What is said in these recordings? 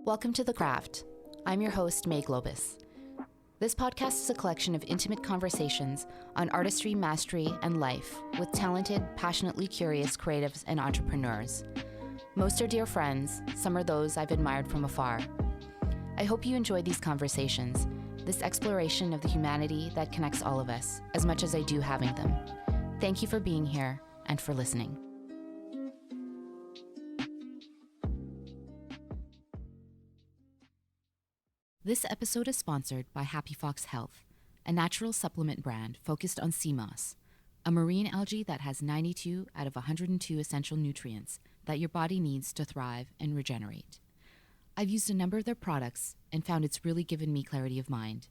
Welcome to The Craft. I'm your host, May Globus. This podcast is a collection of intimate conversations on artistry, mastery, and life with talented, passionately curious creatives and entrepreneurs. Most are dear friends, some are those I've admired from afar. I hope you enjoy these conversations, this exploration of the humanity that connects all of us, as much as I do having them. Thank you for being here and for listening. This episode is sponsored by Happy Fox Health, a natural supplement brand focused on sea moss, a marine algae that has 92 out of 102 essential nutrients that your body needs to thrive and regenerate. I've used a number of their products and found it's really given me clarity of mind.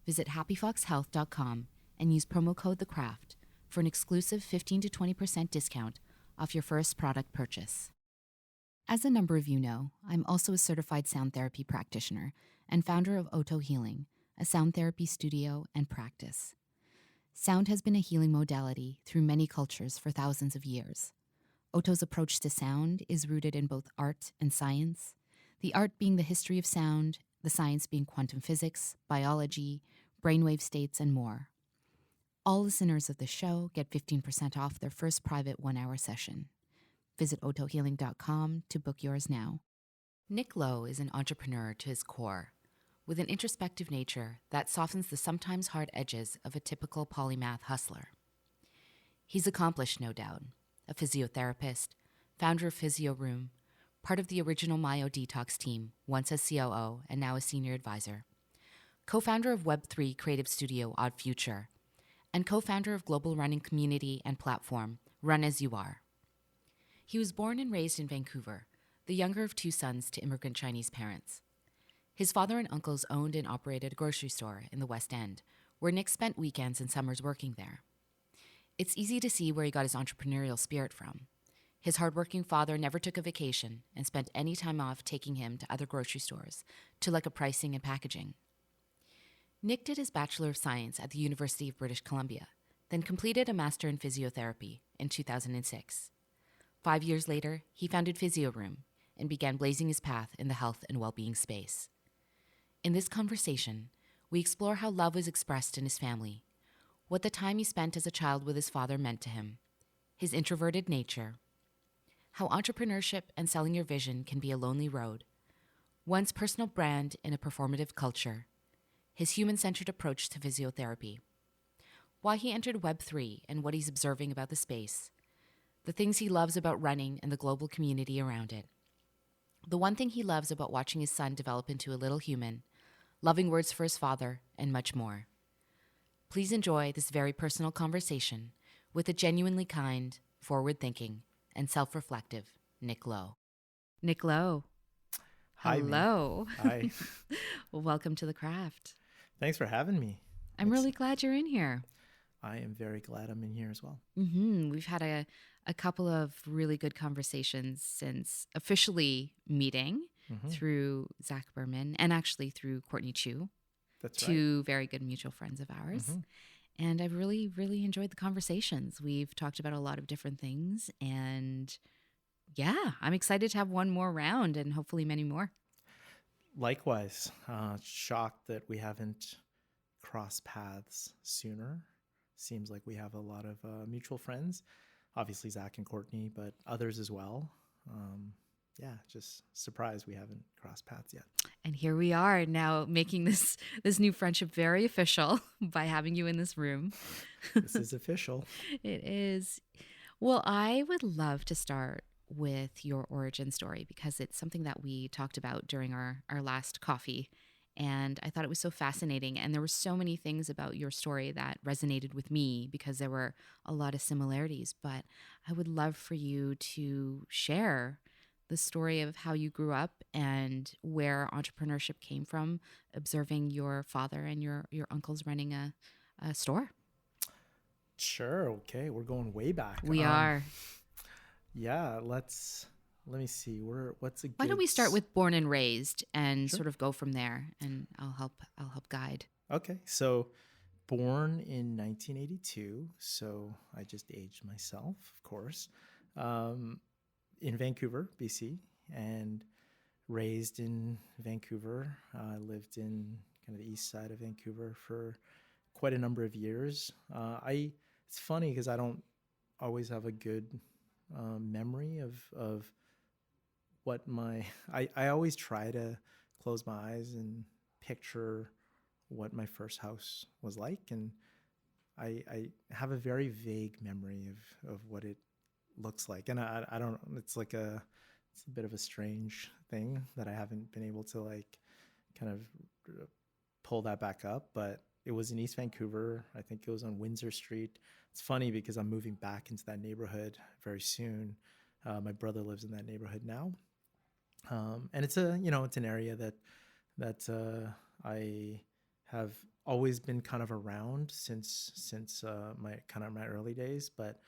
Visit happyfoxhealth.com and use promo code THECRAFT for an exclusive 15 to 20% discount off your first product purchase. As a number of you know, I'm also a certified sound therapy practitioner and founder of Oto Healing, a sound therapy studio and practice. Sound has been a healing modality through many cultures for thousands of years. Oto's approach to sound is rooted in both art and science, the art being the history of sound, the science being quantum physics, biology, brainwave states, and more. All listeners of the show get 15% off their first private 1-hour session. Visit otohealing.com to book yours now. Nick Lowe is an entrepreneur to his core, with an introspective nature that softens the sometimes hard edges of a typical polymath hustler. He's accomplished, no doubt, a physiotherapist, founder of Physio Room, part of the original Myodetox team, once as COO and now a senior advisor, co-founder of Web3 creative studio Odd Future, and co-founder of global running community and platform Run As You Are. He was born and raised in Vancouver, the younger of two sons to immigrant Chinese parents. His father and uncles owned and operated a grocery store in the West End, where Nick spent weekends and summers working there. It's easy to see where he got his entrepreneurial spirit from. His hardworking father never took a vacation and spent any time off taking him to other grocery stores to look at pricing and packaging. Nick did his Bachelor of Science at the University of British Columbia, then completed a Master in Physiotherapy in 2006. 5 years later, he founded Physio Room and began blazing his path in the health and well-being space. In this conversation, we explore how love was expressed in his family, what the time he spent as a child with his father meant to him, his introverted nature, how entrepreneurship and selling your vision can be a lonely road, one's personal brand in a performative culture, his human-centered approach to physiotherapy, why he entered Web3 and what he's observing about the space, the things he loves about running and the global community around it, the one thing he loves about watching his son develop into a little human, loving words for his father, and much more. Please enjoy this very personal conversation with a genuinely kind, forward-thinking, and self-reflective Nick Lowe. Nick Lowe. Hi. Hello. Hi. Well, welcome to The Craft. Thanks for having me. I'm really glad you're in here. I am very glad I'm in here as well. We've had a couple of really good conversations since officially meeting through Zach Berman and actually through Courtney Chu. That's two very good mutual friends of ours. And I've really, really enjoyed the conversations. We've talked about a lot of different things. And yeah, I'm excited to have one more round and hopefully many more. Likewise, shocked that we haven't crossed paths sooner. Seems like we have a lot of mutual friends, obviously Zach and Courtney, but others as well. Just surprised we haven't crossed paths yet. And here we are now making this new friendship very official by having you in this room. This is official. It is. Well, I would love to start with your origin story because it's something that we talked about during our last coffee. And I thought it was so fascinating. And there were so many things about your story that resonated with me because there were a lot of similarities. But I would love for you to share the story of how you grew up and where entrepreneurship came from, observing your father and your uncles running a store. Sure. Okay. We're going way back. We are. Yeah. Let me see. Why don't we start with born and raised and sort of go from there, and I'll help guide. Okay. So born in 1982. So I just aged myself, of course, in Vancouver, BC, and raised in Vancouver. I lived in kind of the east side of Vancouver for quite a number of years. It's funny because I don't always have a good memory of what I always try to close my eyes and picture what my first house was like. And I have a very vague memory of what it looks like. And I don't, it's a bit of a strange thing that I haven't been able to like kind of pull that back up, but it was in East Vancouver. I think it was on Windsor Street. It's funny because I'm moving back into that neighborhood very soon. My brother lives in that neighborhood now. And it's it's an area that I have always been kind of around since my early days, but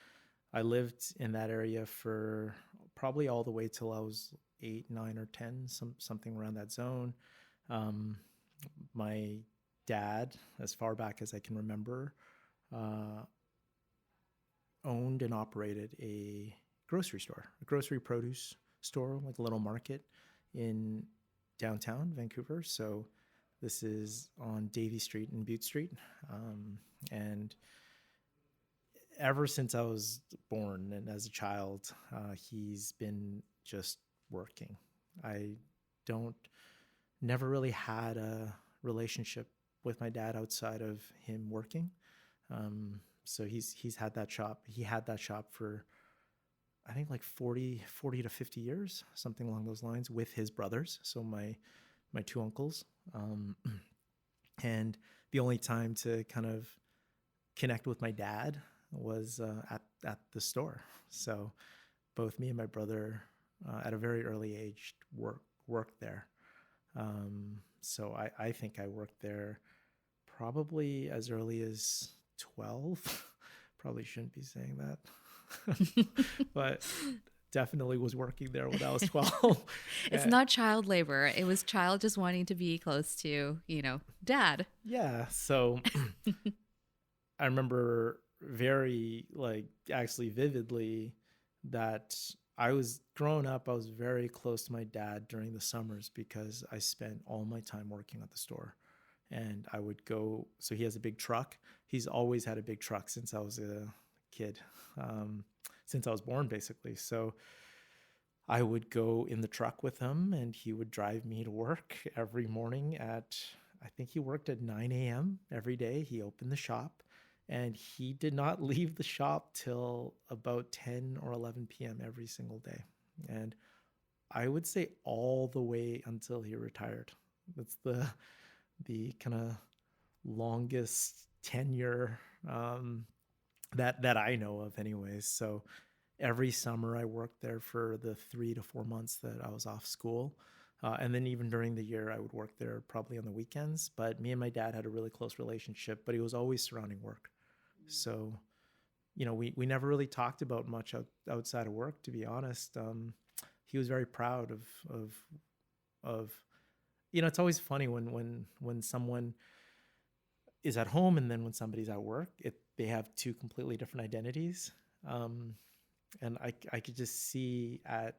I lived in that area for probably all the way till I was 8, 9, or 10, something around that zone. My dad, as far back as I can remember, owned and operated a grocery produce store, like a little market in downtown Vancouver. So this is on Davie Street and Butte Street. And ever since I was born and as a child, he's been just working. I never really had a relationship with my dad outside of him working. So he's had that shop. He had that shop for, I think, like 40 to 50 years, something along those lines, with his brothers. So my two uncles. And the only time to kind of connect with my dad was at the store. So both me and my brother at a very early age worked there. So I think I worked there probably as early as 12. Probably shouldn't be saying that. But definitely was working there when I was 12. It's not child labor. It was child just wanting to be close to, dad. Yeah. So I remember very, actually vividly, that I was growing up, I was very close to my dad during the summers because I spent all my time working at the store. And I would go, so he has a big truck. He's always had a big truck since I was a kid, since I was born, basically. So I would go in the truck with him and he would drive me to work every morning I think he worked at 9 a.m. every day. He opened the shop and he did not leave the shop till about 10 or 11 p.m. every single day. And I would say all the way until he retired. That's the kind of longest tenure that I know of anyways. So every summer I worked there for the 3 to 4 months that I was off school. And then even during the year, I would work there probably on the weekends. But me and my dad had a really close relationship, but he was always surrounding work. So, we never really talked about much outside of work, to be honest. He was very proud of it's always funny when someone is at home and then when somebody's at work, they have two completely different identities. And I could just see at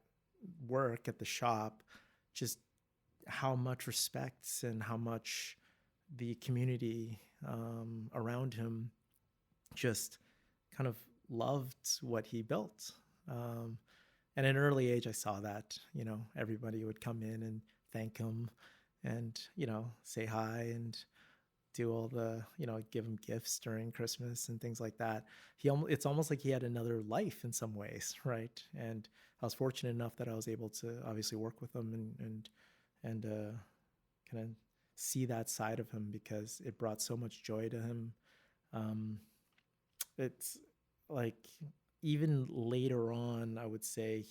work at the shop just how much respect and how much the community around him just kind of loved what he built. And at an early age, I saw that, everybody would come in and thank him and, say hi and do all the, give him gifts during Christmas and things like that. It's almost like he had another life in some ways, right? And I was fortunate enough that I was able to obviously work with him and kind of see that side of him because it brought so much joy to him. It's like even later on, I would say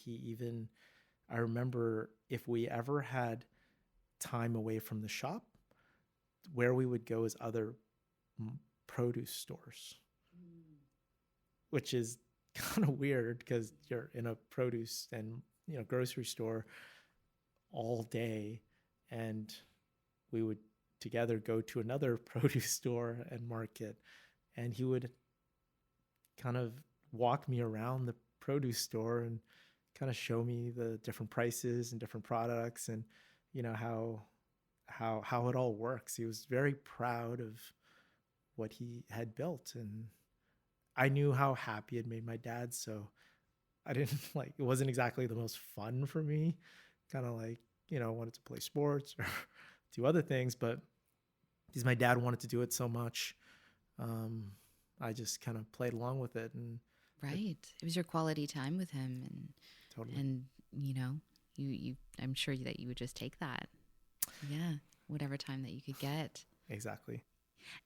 I remember if we ever had time away from the shop, where we would go is other produce stores, which is kind of weird because you're in a produce and grocery store all day, and we would together go to another produce store and market, and he would kind of walk me around the produce store and kind of show me the different prices and different products, and how it all works. He was very proud of what he had built, and I knew how happy it made my dad. So I didn't it wasn't exactly the most fun for me, kind of wanted to play sports or do other things, but because my dad wanted to do it so much, I just kind of played along with it. And Right. It was your quality time with him, totally. and you I'm sure that you would just take that. Yeah, whatever time that you could get. Exactly.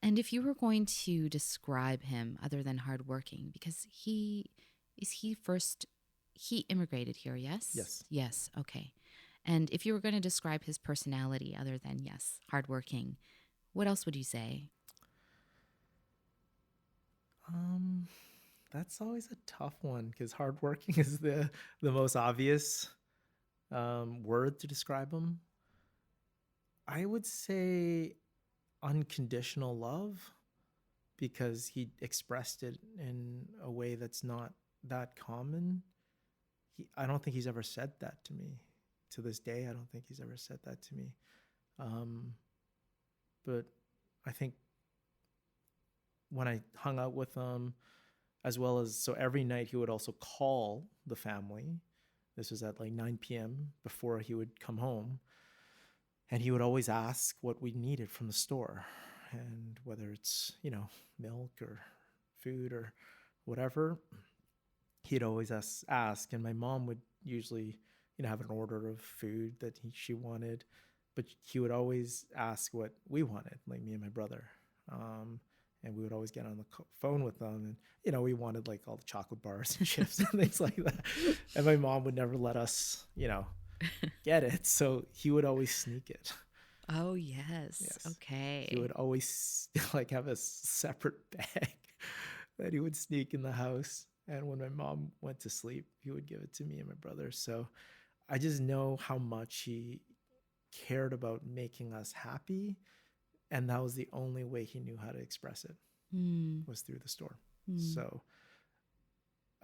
And if you were going to describe him other than hardworking, because he immigrated here, yes? Yes. Yes, okay. And if you were going to describe his personality other than, yes, hardworking, what else would you say? That's always a tough one, because hardworking is the most obvious word to describe him. I would say unconditional love, because he expressed it in a way that's not that common. I don't think he's ever said that to me. To this day, I don't think he's ever said that to me. But I think when I hung out with him, as well as, so every night he would also call the family. This was at 9 p.m. before he would come home. And he would always ask what we needed from the store, and whether it's, milk or food or whatever, he'd always ask. And my mom would usually, have an order of food that she wanted, but he would always ask what we wanted, like me and my brother. And we would always get on the phone with them, and, we wanted all the chocolate bars and chips and things like that. And my mom would never let us, get it. So he would always sneak it. Oh, yes. Okay. He would always have a separate bag that he would sneak in the house. And when my mom went to sleep, he would give it to me and my brother. So I just know how much he cared about making us happy. And that was the only way he knew how to express it, was through the store. So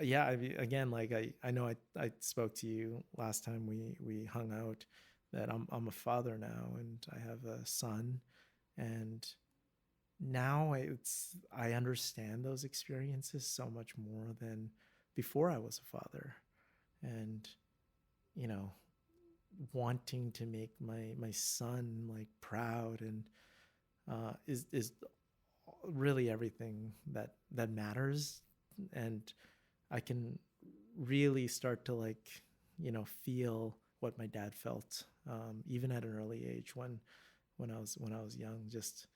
yeah, again, I know I spoke to you last time we hung out, that I'm a father now, and I have a son, and now I understand those experiences so much more than before I was a father. And wanting to make my son proud, and is really everything that matters. And I can really start to feel what my dad felt, even at an early age, when I was young. Just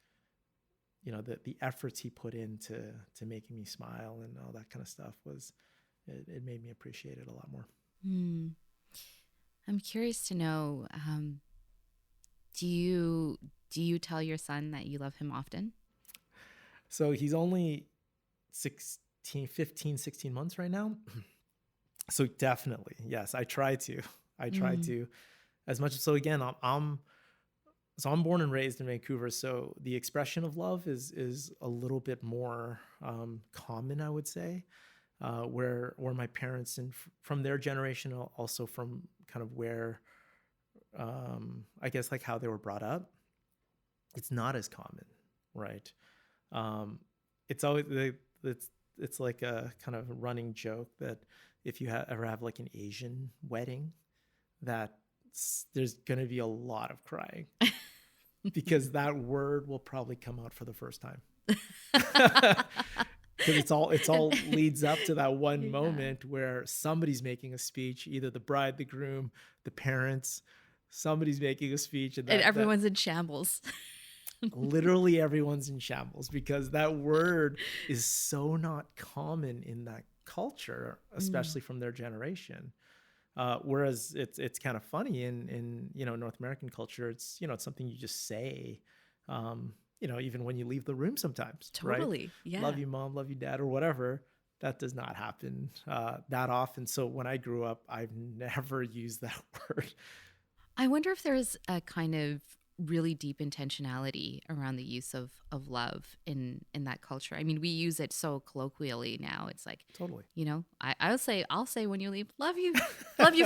the efforts he put into making me smile and all that kind of stuff it made me appreciate it a lot more. I'm curious to know, do you tell your son that you love him often? So he's only 15, 16 months right now. So definitely, yes, I try to as much. So again, I'm born and raised in Vancouver. So the expression of love is a little bit more common, I would say, where my parents, and from their generation, also from kind of where, I guess how they were brought up, it's not as common, right? It's always it's like a kind of running joke that if you ever have an Asian wedding, that there's going to be a lot of crying because that word will probably come out for the first time. Because it's all leads up to that one moment where somebody's making a speech, either the bride, the groom, the parents, somebody's making a speech, and everyone's in shambles. Literally everyone's in shambles, because that word is so not common in that culture, especially from their generation. Whereas it's kind of funny in North American culture. It's it's something you just say, even when you leave the room sometimes. Totally, right? Yeah. Love you, mom. Love you, dad, or whatever. That does not happen that often. So when I grew up, I've never used that word. I wonder if there's a kind of really deep intentionality around the use of love in that culture. I mean, we use it so colloquially now. It's like, Totally. I'll say when you leave, love you,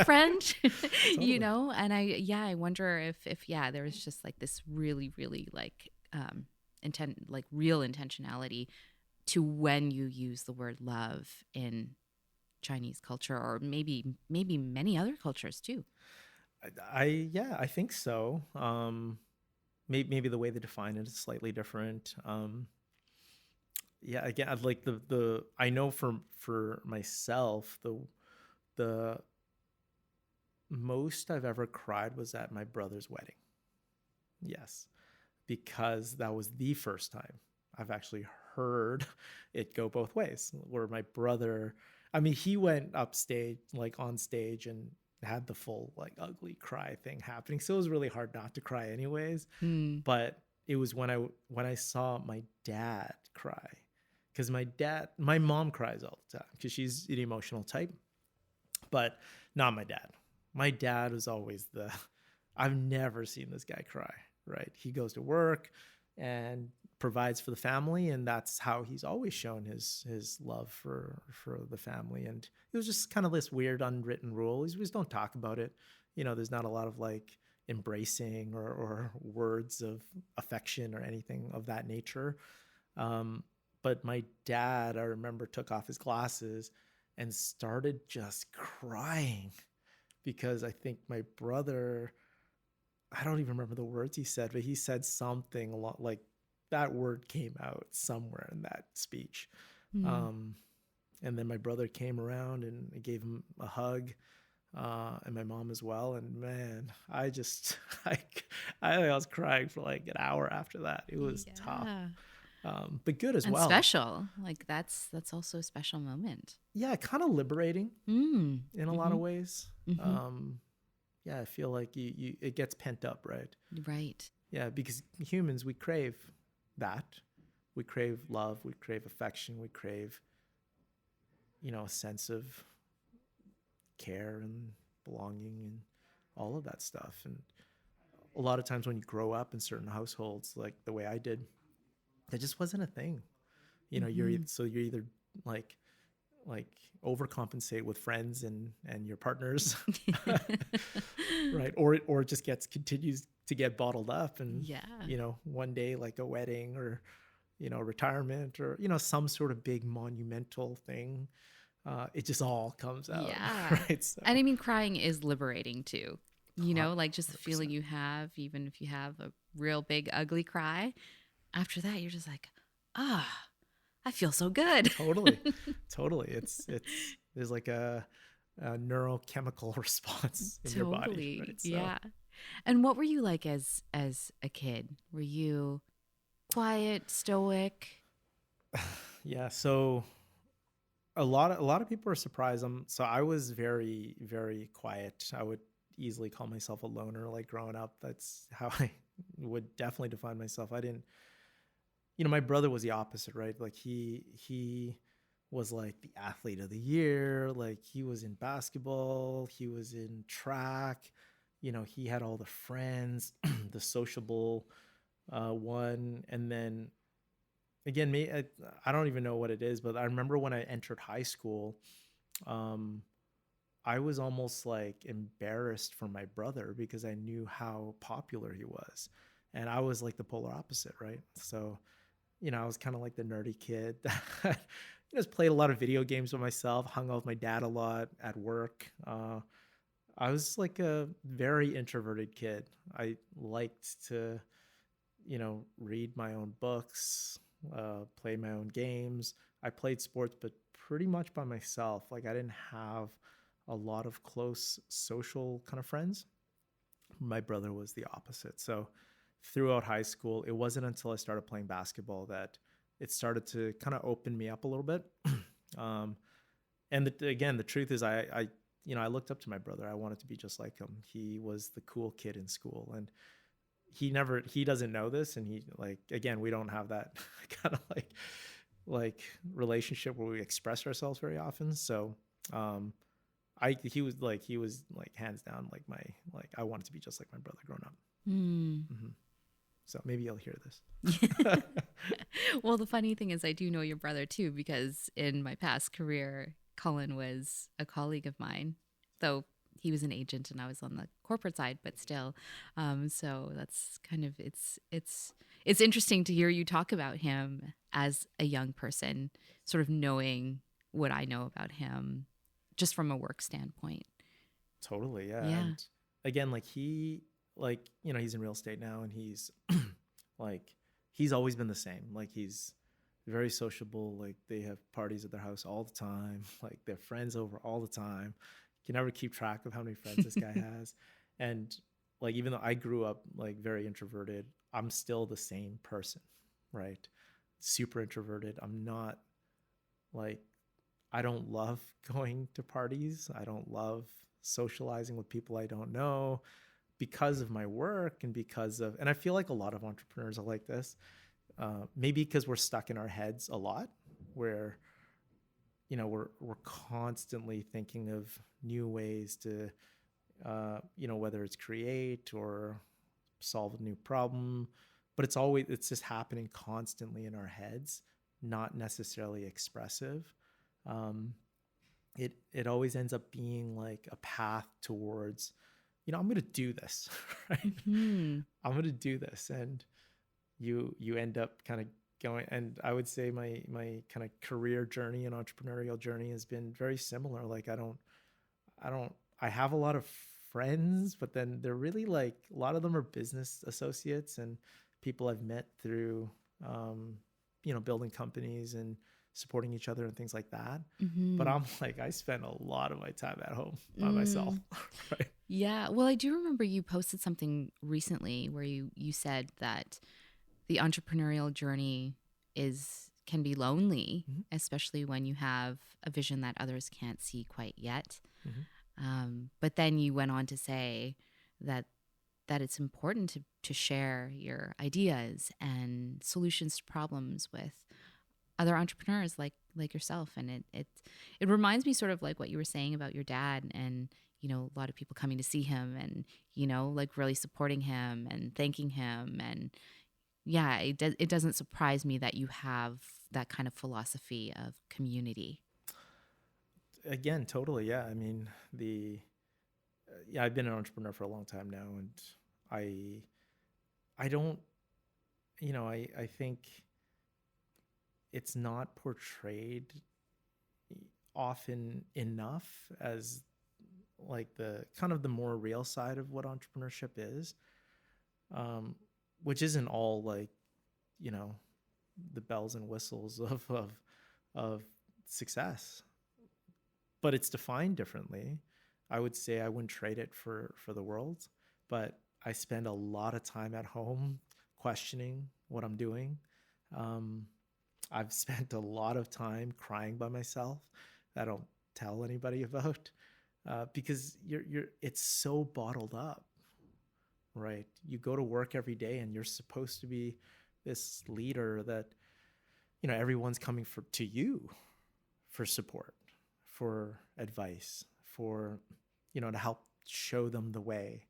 friend. Totally. And I wonder if there was just like this really, really like real intentionality to when you use the word love in Chinese culture, or maybe many other cultures too. I think so. Maybe the way they define it is slightly different. Yeah, again, I'd like the I know for myself, the most I've ever cried was at my brother's wedding. Yes, because that was the first time I've actually heard it go both ways. Where my brother, I mean, he went upstage, like on stage, and had the full like ugly cry thing happening. So it was really hard not to cry, anyways. Hmm. But it was when I saw my dad cry, because my mom cries all the time because she's an emotional type, but not my dad. My dad was always I've never seen this guy cry, right? He goes to work and provides for the family, and that's how he's always shown his love for the family. And it was just kind of this weird unwritten rule. We just don't talk about it. There's not a lot of like embracing or words of affection or anything of that nature. But my dad, I remember, took off his glasses and started just crying because I think my brother, I don't even remember the words he said, but he said something a lot like that word came out somewhere in that speech. Hmm. And then my brother came around and gave him a hug, and my mom as well. And man, I just, I was crying for like an hour after that. It was tough, Yeah. but good as And well. special. Like that's also a special moment. Yeah, kind of liberating Mm. in a lot of Mm-hmm. ways. Mm-hmm. Yeah, I feel like it gets pent up, right? Right. Yeah, because humans, we crave that. We crave love, we crave affection, we crave, a sense of care and belonging and all of that stuff. And a lot of times when you grow up in certain households, like the way I did, that just wasn't a thing. Mm-hmm. You're either like like overcompensate with friends and your partners, right? Or it just continues to get bottled up, and Yeah. one day like a wedding or retirement or some sort of big monumental thing, it just all comes out. Yeah. Right? So And I mean, crying is liberating too. Like just the feeling 100%. you have, even if you have a real big, ugly cry, after that, you're just like, ah, I feel so good. Totally. Totally. It's there's like a neurochemical response in your body, Totally. right? So Yeah. And what were you like as a kid? Were you quiet, stoic? yeah, so a lot of people are surprised. So I was very, very quiet. I would easily call myself a loner, like growing up. That's how I would definitely define myself. I didn't, my brother was the opposite, right? Like he was like the athlete of the year. Like he was in basketball, he was in track. He had all the friends, the sociable one. And then again, me, I don't even know what it is, but I remember when I entered high school, um, I was almost like embarrassed for my brother because I knew how popular he was. And I was like the polar opposite, right? So, I was kind of like the nerdy kid that just played a lot of video games with myself, hung out with my dad a lot at work. I was like a very introverted kid. I liked to, read my own books, play my own games. I played sports, but pretty much by myself. Like I didn't have a lot of close social kind of friends. My brother was the opposite. So throughout high school, it wasn't until I started playing basketball that it started to kind of open me up a little bit. um, and again, the truth is, I looked up to my brother. I wanted to be just like him. He was the cool kid in school, and he doesn't know this, and he like again, we don't have that kind of like relationship where we express ourselves very often. So um he was like hands down like I wanted to be just like my brother growing up. Hmm. Mm-hmm. So maybe you'll hear this. Well, the funny thing is I do know your brother too, because in my past career, Colin was a colleague of mine, though he was an agent and I was on the corporate side, but still. So that's kind of, it's interesting to hear you talk about him as a young person, sort of knowing what I know about him just from a work standpoint. Totally, yeah. Yeah. And again, like he's in real estate now, and he's like, he's always been the same. Like he's very sociable. Like they have parties at their house all the time. Like they have friends over all the time. You can never keep track of how many friends this guy has. And like, even though I grew up like very introverted, I'm still the same person, right? Super introverted. I'm not like, I don't love going to parties. I don't love socializing with people I don't know because of my work and and I feel like a lot of entrepreneurs are like this. Maybe because we're stuck in our heads a lot, where, we're constantly thinking of new ways to, whether it's create or solve a new problem, but it's just happening constantly in our heads, not necessarily expressive. It always ends up being like a path towards, I'm going to do this, right? Mm-hmm. I'm going to do this. And you end up kind of going, and I would say my kind of career journey and entrepreneurial journey has been very similar. Like I have a lot of friends, but then they're really like, a lot of them are business associates and people I've met through, building companies and supporting each other and things like that. Mm-hmm. But I'm like, I spend a lot of my time at home by myself. Right? Yeah. Well, I do remember you posted something recently where you said that the entrepreneurial journey can be lonely, Mm-hmm. especially when you have a vision that others can't see quite yet. Mm-hmm. But then you went on to say that it's important to share your ideas and solutions to problems with other entrepreneurs like yourself. And it reminds me sort of like what you were saying about your dad, and a lot of people coming to see him and like really supporting him and thanking him. And yeah, it doesn't surprise me that you have that kind of philosophy of community. Again, totally. Yeah. I mean, I've been an entrepreneur for a long time now, and I don't, I think it's not portrayed often enough as like the kind of the more real side of what entrepreneurship is, which isn't all like, the bells and whistles of success, but it's defined differently. I would say I wouldn't trade it for the world, but I spend a lot of time at home questioning what I'm doing. I've spent a lot of time crying by myself that I don't tell anybody about, because it's so bottled up, right? You go to work every day and you're supposed to be this leader that, everyone's coming to you for support, for advice, for, to help show them the way.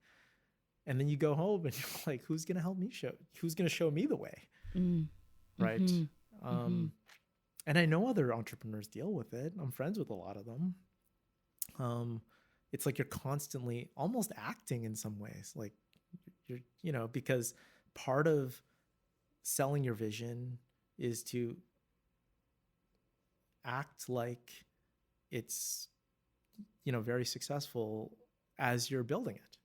And then you go home and you're like, who's going to show me the way? Right. Mm-hmm. And I know other entrepreneurs deal with it. I'm friends with a lot of them. It's like you're constantly almost acting in some ways, like you're, because part of selling your vision is to act like it's, very successful as you're building it.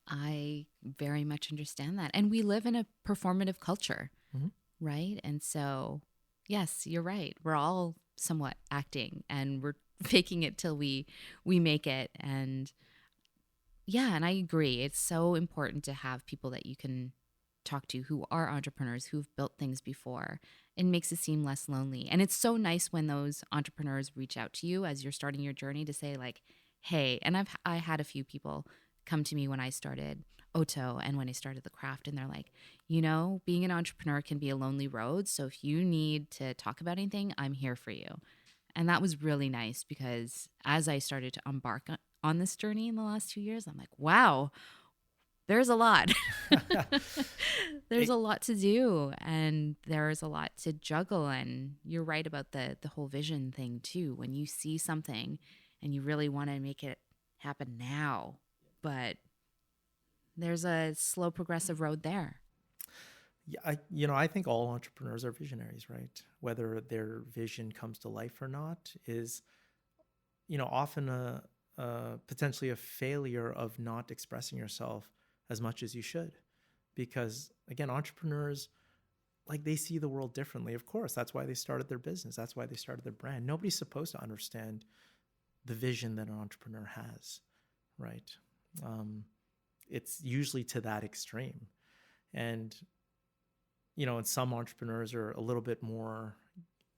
I very much understand that. And we live in a performative culture, Mm-hmm. right? And so, yes, you're right. We're all somewhat acting and we're faking it till we make it. And yeah, and I agree. It's so important to have people that you can talk to who are entrepreneurs, who've built things before. It makes it seem less lonely. And it's so nice when those entrepreneurs reach out to you as you're starting your journey to say like, hey, and I had a few people come to me when I started Oto and when I started the craft, and they're like, being an entrepreneur can be a lonely road. So if you need to talk about anything, I'm here for you. And that was really nice, because as I started to embark on this journey in the last 2 years, I'm like, wow, there's a lot. There's It- a lot to do, and there's a lot to juggle. And you're right about the whole vision thing too. When you see something and you really want to make it happen now, but there's a slow progressive road there. Yeah, I think all entrepreneurs are visionaries, right? Whether their vision comes to life or not is, often potentially a failure of not expressing yourself as much as you should. Because again, entrepreneurs, like, they see the world differently. Of course, that's why they started their business. That's why they started their brand. Nobody's supposed to understand the vision that an entrepreneur has, right? It's usually to that extreme. And, and some entrepreneurs are a little bit more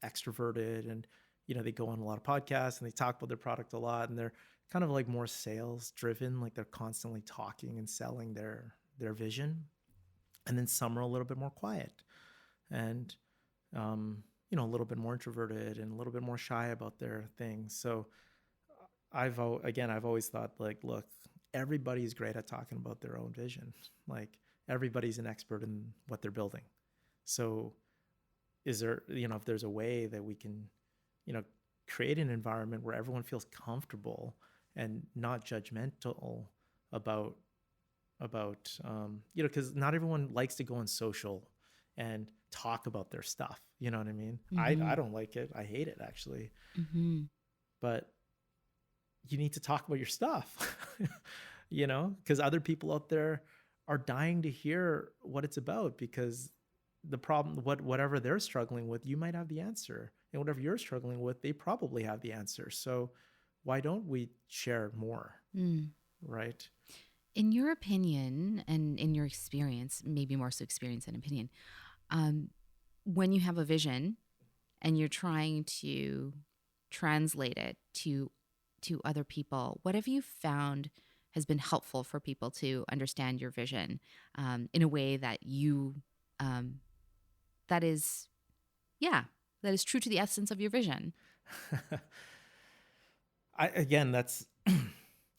extroverted, and, they go on a lot of podcasts and they talk about their product a lot, and they're kind of like more sales driven, like they're constantly talking and selling their vision. And then some are a little bit more quiet and, a little bit more introverted and a little bit more shy about their things. So I've always thought, like, look, everybody's great at talking about their own vision. Like, everybody's an expert in what they're building. So is there, if there's a way that we can, create an environment where everyone feels comfortable and not judgmental about, because not everyone likes to go on social and talk about their stuff. You know what I mean? I don't like it. I hate it, actually. But you need to talk about your stuff, because other people out there are dying to hear what it's about, because the problem, whatever they're struggling with, you might have the answer, and whatever you're struggling with, they probably have the answer. So why don't we share more? Right? In your opinion, and in your experience, maybe more so experience than opinion, when you have a vision and you're trying to translate it to other people, what have you found has been helpful for people to understand your vision in a way that you that is true to the essence of your vision? That's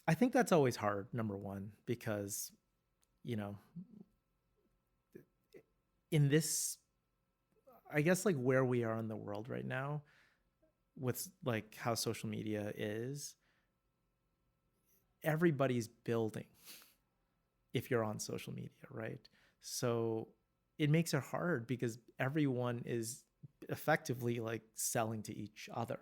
I think that's always hard, number one, because, in this, I guess, like, where we are in the world right now, with, like, how social media is, everybody's building if you're on social media, right? So it makes it hard because everyone is effectively, like, selling to each other,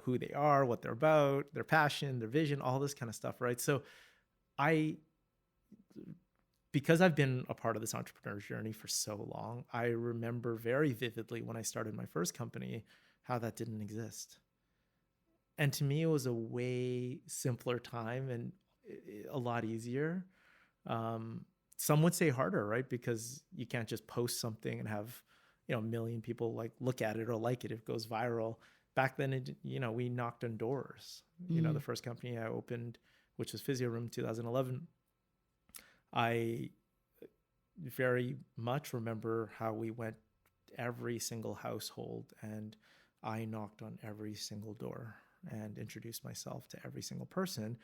who they are, what they're about, their passion, their vision, all this kind of stuff, right? So because I've been a part of this entrepreneur journey for so long, I remember very vividly when I started my first company, how that didn't exist. And to me, it was a way simpler time and a lot easier. Some would say harder, right? Because you can't just post something and have, a million people, like, look at it or like it if it goes viral. Back then, we knocked on doors. The first company I opened, which was Physio Room, 2011, I very much remember how we went every single household and I knocked on every single door and introduced myself to every single person.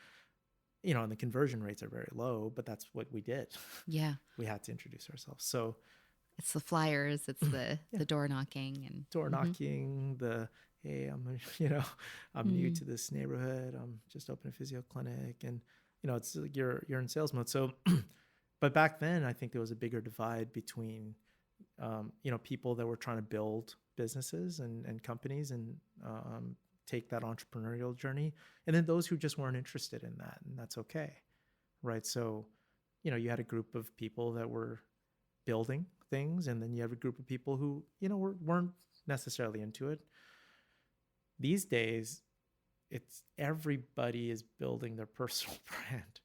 And the conversion rates are very low, but that's what we did. Yeah. We had to introduce ourselves. So it's the flyers, it's the door knocking and knocking, the, hey, I'm new to this neighborhood. I'm just opening a physio clinic, and it's like you're in sales mode. So, but back then, I think there was a bigger divide between, people that were trying to build businesses and companies and take that entrepreneurial journey, and then those who just weren't interested in that, and that's okay, right? So, you had a group of people that were building things, and then you have a group of people who, weren't necessarily into it. These days, it's everybody is building their personal brand.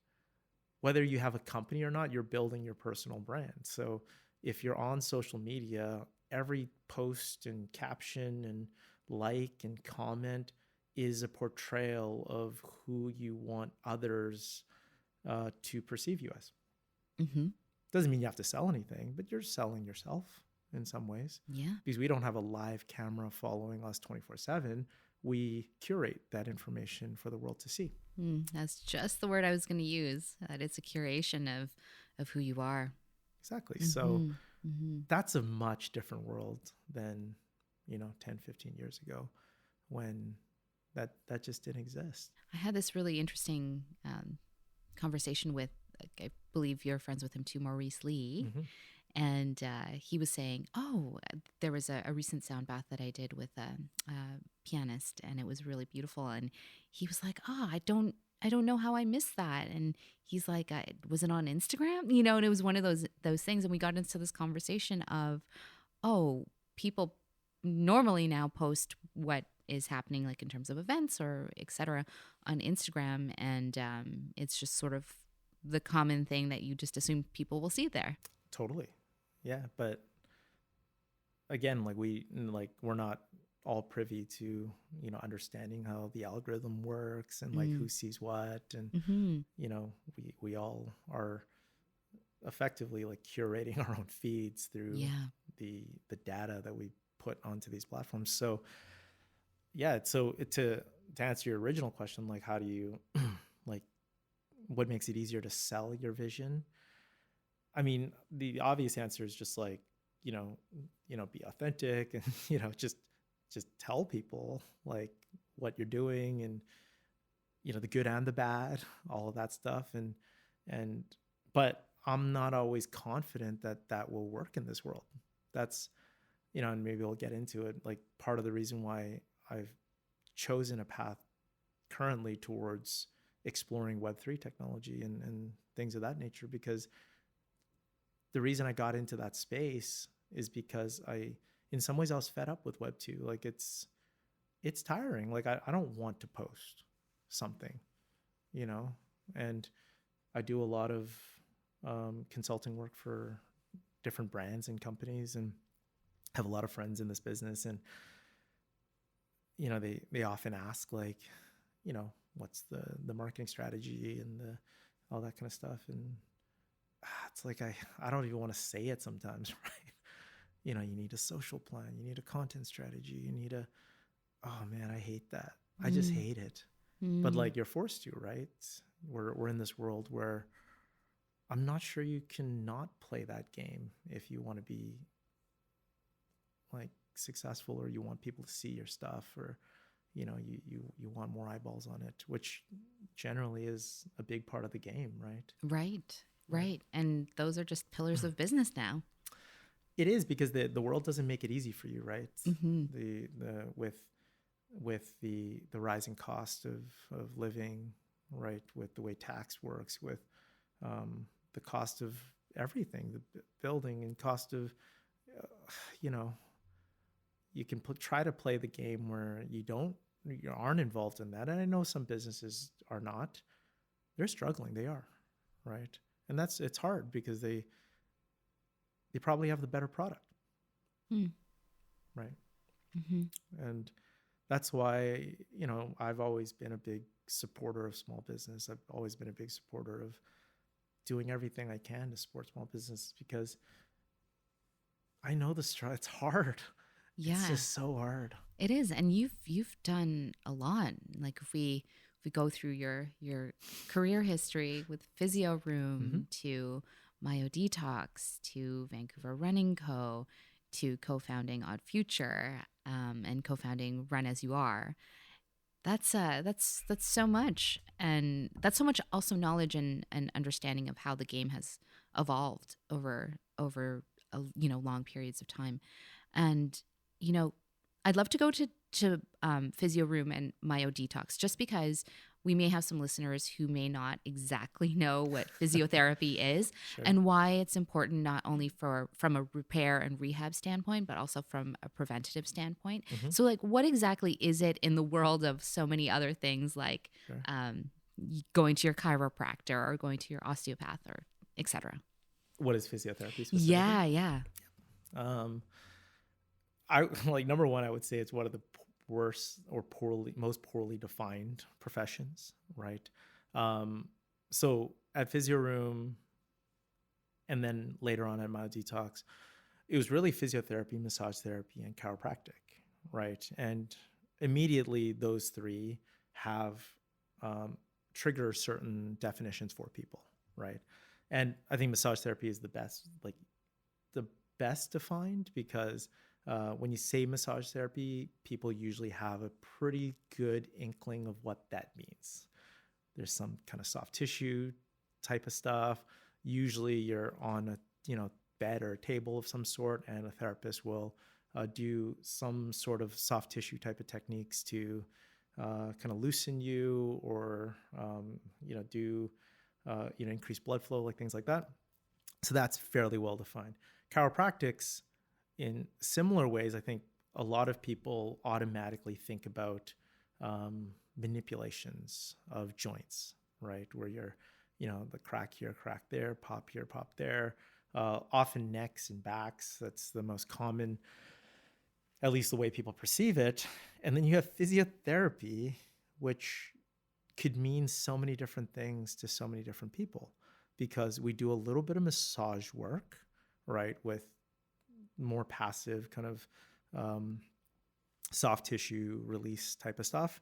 Whether you have a company or not, you're building your personal brand. So if you're on social media, every post and caption and like and comment is a portrayal of who you want others to perceive you as. Doesn't mean you have to sell anything, but you're selling yourself in some ways. Yeah. Because we don't have a live camera following us 24/7. we curate that information for the world to see. That's just the word I was going to use. That it's a curation of who you are. Exactly. So that's a much different world than, 10, 15 years ago when that just didn't exist. I had this really interesting conversation with, I believe you're friends with him too, Maurice Lee. And he was saying, there was a recent sound bath that I did with a pianist, and it was really beautiful. And he was like, I don't know how I missed that. And he's like, was it on Instagram? And it was one of those things. And we got into this conversation of, people normally now post what is happening, like in terms of events or et cetera, on Instagram. And it's just sort of the common thing that you just assume people will see there. Totally. Yeah. But again, we're not all privy to, understanding how the algorithm works and who sees what. And, we all are effectively curating our own feeds through the data that we put onto these platforms. So to answer your original question, how do you, what makes it easier to sell your vision? I mean, the obvious answer is just be authentic and, just tell people what you're doing and, the good and the bad, all of that stuff. But I'm not always confident that will work in this world. That's, and maybe we'll get into it. Part of the reason why I've chosen a path currently towards exploring Web3 technology and things of that nature, because the reason I got into that space is because in some ways I was fed up with Web2. It's tiring. I don't want to post something, and I do a lot of consulting work for different brands and companies and have a lot of friends in this business. And, they often ask what's the marketing strategy and all that kind of stuff. And it's I don't even want to say it sometimes, right? You need a social plan, you need a content strategy, you need oh man, I hate that. I just hate it. But you're forced to, right? We're in this world where I'm not sure you cannot play that game if you want to be successful, or you want people to see your stuff, or you want more eyeballs on it, which generally is a big part of the game, right? Right. And those are just pillars of business now. It is, because the world doesn't make it easy for you, right? With the rising cost of living, right? With the way tax works, with the cost of everything, the building, and cost of, you can try to play the game where you aren't involved in that. And I know some businesses are not. They're struggling. They are, right? And it's hard because they probably have the better product, right? And that's why, I've always been a big supporter of small business. I've always been a big supporter of doing everything I can to support small business, because I know it's hard. Yeah. It's just so hard. It is. And you've done a lot. If we go through your career history with Physio Room to Myodetox to Vancouver Running Co. to co-founding Odd Future and co-founding Run As You Are. That's so much. And that's so much also knowledge and understanding of how the game has evolved over long periods of time. And, I'd love to go to Physio Room and Myodetox, just because we may have some listeners who may not exactly know what physiotherapy is. Sure. And why it's important, not only from a repair and rehab standpoint, but also from a preventative standpoint. So what exactly is it in the world of so many other things, Sure. Going to your chiropractor or going to your osteopath or et cetera? What is physiotherapy specifically? Yeah. I number one, I would say it's one of the worst or most poorly defined professions, right? So at Physio Room, and then later on at Myodetox, it was really physiotherapy, massage therapy, and chiropractic, right? And immediately those three have trigger certain definitions for people, right? And I think massage therapy is the best defined, because when you say massage therapy, people usually have a pretty good inkling of what that means. There's some kind of soft tissue type of stuff. Usually you're on a bed or a table of some sort, and a therapist will do some sort of soft tissue type of techniques to kind of loosen you, or do increase blood flow, like things like that. So that's fairly well defined. Chiropractics, in similar ways, I think a lot of people automatically think about manipulations of joints, right? Where you're, the crack here, crack there, pop here, pop there. Often necks and backs. That's the most common, at least the way people perceive it. And then you have physiotherapy, which could mean so many different things to so many different people, because we do a little bit of massage work, right, with more passive kind of soft tissue release type of stuff.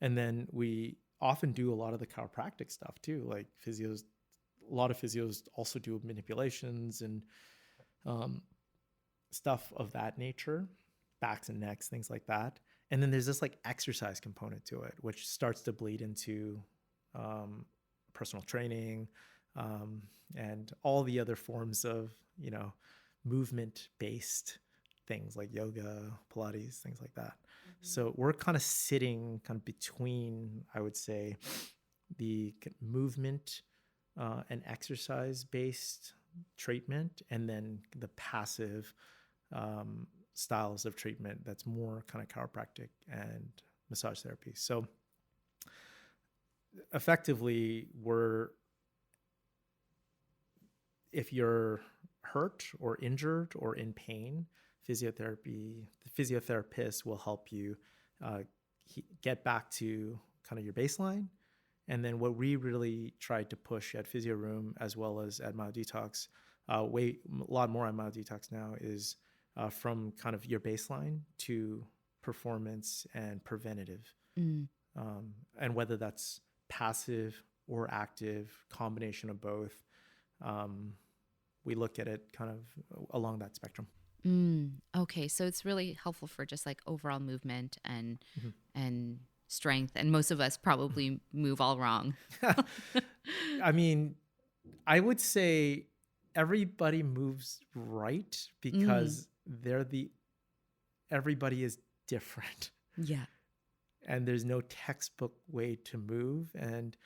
And then we often do a lot of the chiropractic stuff too, like physios. A lot of physios also do manipulations and stuff of that nature, backs and necks, things like that. And then there's this like exercise component to it, which starts to bleed into personal training and all the other forms of, movement-based things like yoga, Pilates, things like that. Mm-hmm. So we're kind of sitting kind of between, I would say, the movement and exercise-based treatment, and then the passive styles of treatment that's more kind of chiropractic and massage therapy. So effectively, if you're hurt or injured or in pain, the physiotherapist will help you get back to kind of your baseline. And then what we really tried to push at Physio Room, as well as at Myodetox, a lot more at Myodetox now, is from kind of your baseline to performance and preventative. And whether that's passive or active, combination of both, we look at it kind of along that spectrum. Okay, so it's really helpful for just like overall movement and strength, and most of us probably move all wrong. I mean, I would say everybody moves right, because everybody is different. Yeah. And there's no textbook way to move. And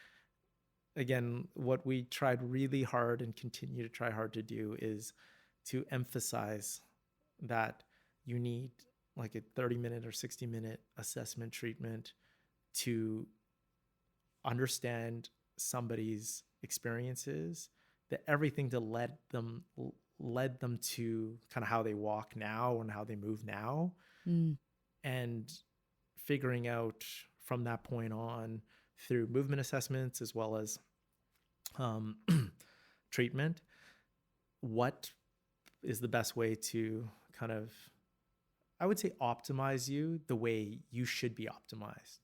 again, what we tried really hard and continue to try hard to do is to emphasize that you need like a 30-minute or 60-minute assessment treatment to understand somebody's experiences, that everything to led them to kind of how they walk now and how they move now, and figuring out from that point on, through movement assessments as well as treatment, what is the best way to kind of, I would say, optimize you the way you should be optimized.